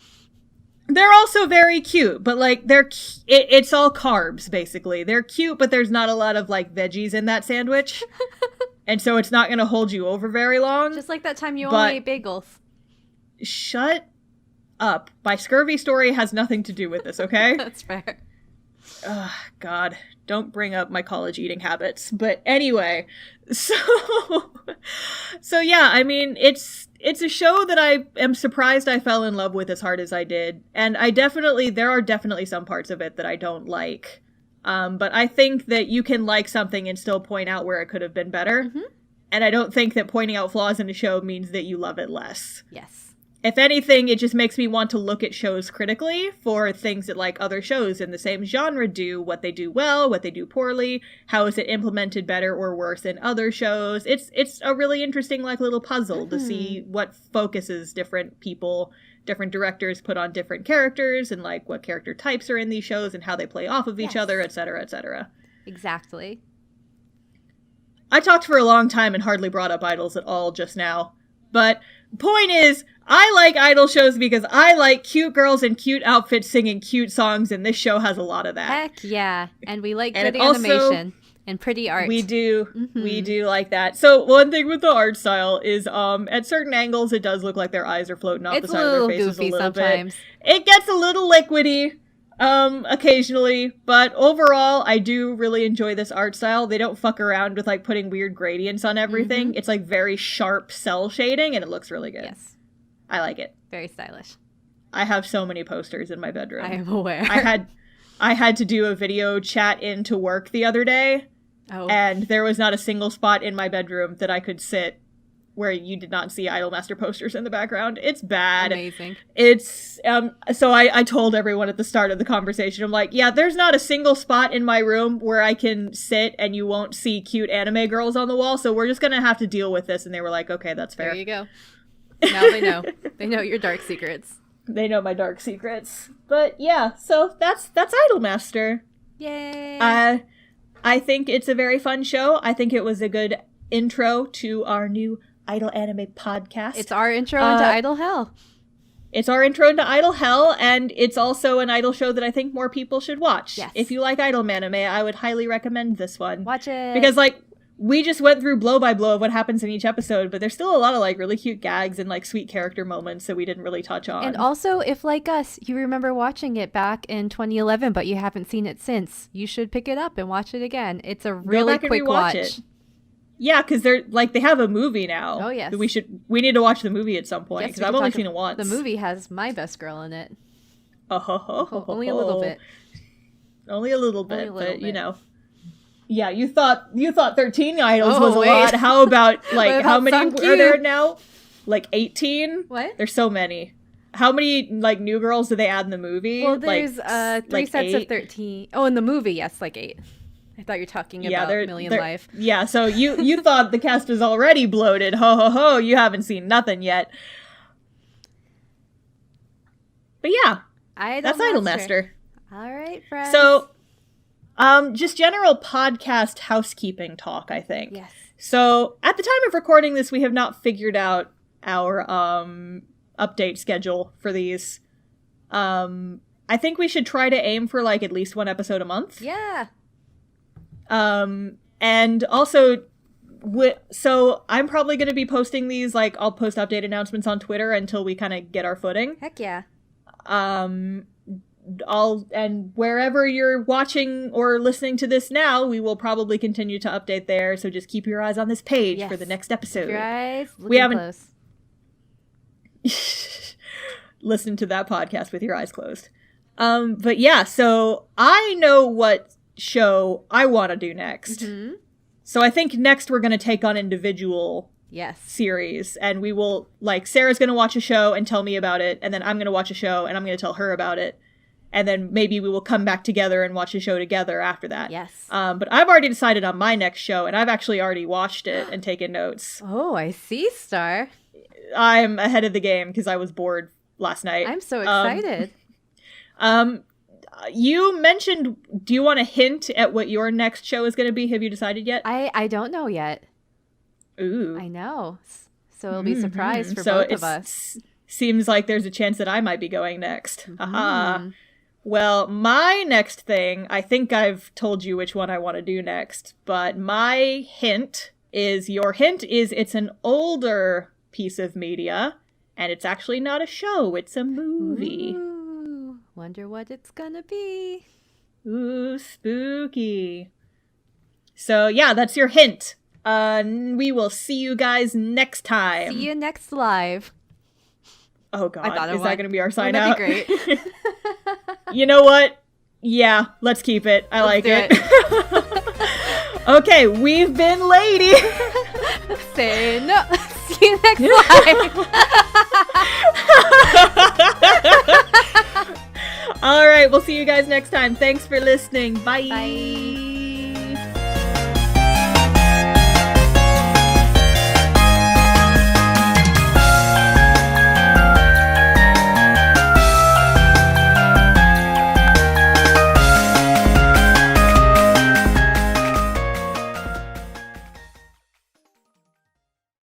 They're also very cute, but, like, it's all carbs, basically. They're cute, but there's not a lot of, like, veggies in that sandwich. And so it's not going to hold you over very long. Just like that time you only ate bagels. Shut up. My scurvy story has nothing to do with this, okay? That's fair. Ugh, God, don't bring up my college eating habits. But anyway, so yeah, I mean, it's a show that I am surprised I fell in love with as hard as I did. And there are definitely some parts of it that I don't like. But I think that you can like something and still point out where it could have been better. Mm-hmm. And I don't think that pointing out flaws in a show means that you love it less. Yes. If anything, it just makes me want to look at shows critically for things that, like, other shows in the same genre do, what they do well, what they do poorly, how is it implemented better or worse in other shows. It's a really interesting, like, little puzzle to see what focuses different people, different directors put on different characters, and, like, what character types are in these shows and how they play off of each other, etc., etc. Exactly. I talked for a long time and hardly brought up idols at all just now, but point is, I like idol shows because I like cute girls in cute outfits singing cute songs, and this show has a lot of that. Heck yeah. And we like good animation and pretty art. We do. Mm-hmm. We do like that. So one thing with the art style is at certain angles it does look like their eyes are floating off the side of their faces a little sometimes. Bit. It gets a little liquidy occasionally, but overall I do really enjoy this art style. They don't fuck around with, like, putting weird gradients on everything. Mm-hmm. It's, like, very sharp cell shading, and it looks really good. Yes. I like it. Very stylish. I have so many posters in my bedroom. I am aware. I had to do a video chat into work the other day, and there was not a single spot in my bedroom that I could sit where you did not see Idolmaster posters in the background. It's bad. Amazing. It's, so I told everyone at the start of the conversation, I'm like, yeah, there's not a single spot in my room where I can sit and you won't see cute anime girls on the wall, so we're just gonna have to deal with this. And they were like, okay, that's fair. There you go. Now they know. They know your dark secrets. They know my dark secrets. But yeah, so that's Idolmaster. Yay! I think it's a very fun show. I think it was a good intro to our new idol anime podcast. It's our intro into idol hell. It's our intro into idol hell, and it's also an idol show that I think more people should watch. Yes. If you like idol anime, I would highly recommend this one. Watch it. Because, like, we just went through blow by blow of what happens in each episode, but there's still a lot of, like, really cute gags and, like, sweet character moments that we didn't really touch on. And also, if, like us, you remember watching it back in 2011, but you haven't seen it since, you should pick it up and watch it again. It's a really quick watch. It. Yeah, because they have a movie now. Oh, yes. We need to watch the movie at some point, because I've only seen it once. The movie has my best girl in it. Only a little bit. Only a little bit, but, you know. Yeah, you thought 13 idols was a lot. How about, like, how many are there now? Like 18? What? There's so many. How many, like, new girls do they add in the movie? Well, there's 3 sets of 13. Oh, in the movie, yes, like 8. I thought you were talking about Million Life. Yeah, so you thought the cast was already bloated. Ho, ho, ho, you haven't seen nothing yet. But yeah, that's Idol Master. All right, friends. So, just general podcast housekeeping talk, I think. Yes. So, at the time of recording this, we have not figured out our update schedule for these. I think we should try to aim for, like, at least one episode a month. Yeah. And also, so I'm probably going to be posting these, like, I'll post update announcements on Twitter until we kind of get our footing. Heck yeah. And wherever you're watching or listening to this now, we will probably continue to update there, so just keep your eyes on this page for the next episode. Keep your eyes looking close. Listen to that podcast with your eyes closed. But yeah, so I know what show I want to do next. Mm-hmm. So I think next we're going to take on individual series, and we will, like, Sarah's going to watch a show and tell me about it, and then I'm going to watch a show and I'm going to tell her about it, and then maybe we will come back together and watch a show together after that. Yes. But I've already decided on my next show, and I've actually already watched it and taken notes. Oh, I see, Star. I'm ahead of the game because I was bored last night. I'm so excited. You mentioned, do you want to hint at what your next show is going to be? Have you decided yet? I don't know yet. Ooh. I know. So it'll be a surprise for both of us. Seems like there's a chance that I might be going next. Haha. Well, my next thing, I think I've told you which one I want to do next, but my hint is, it's an older piece of media, and it's actually not a show, it's a movie. Ooh. Wonder what it's gonna be. Ooh, spooky. So yeah, that's your hint. We will see you guys next time. See you next live. Oh god, is that gonna be our sign out? That'd be great. You know what? Yeah, let's keep it. I like it. Okay, we've been Lady. Say no. See you next live. All right, we'll see you guys next time. Thanks for listening. Bye. Bye.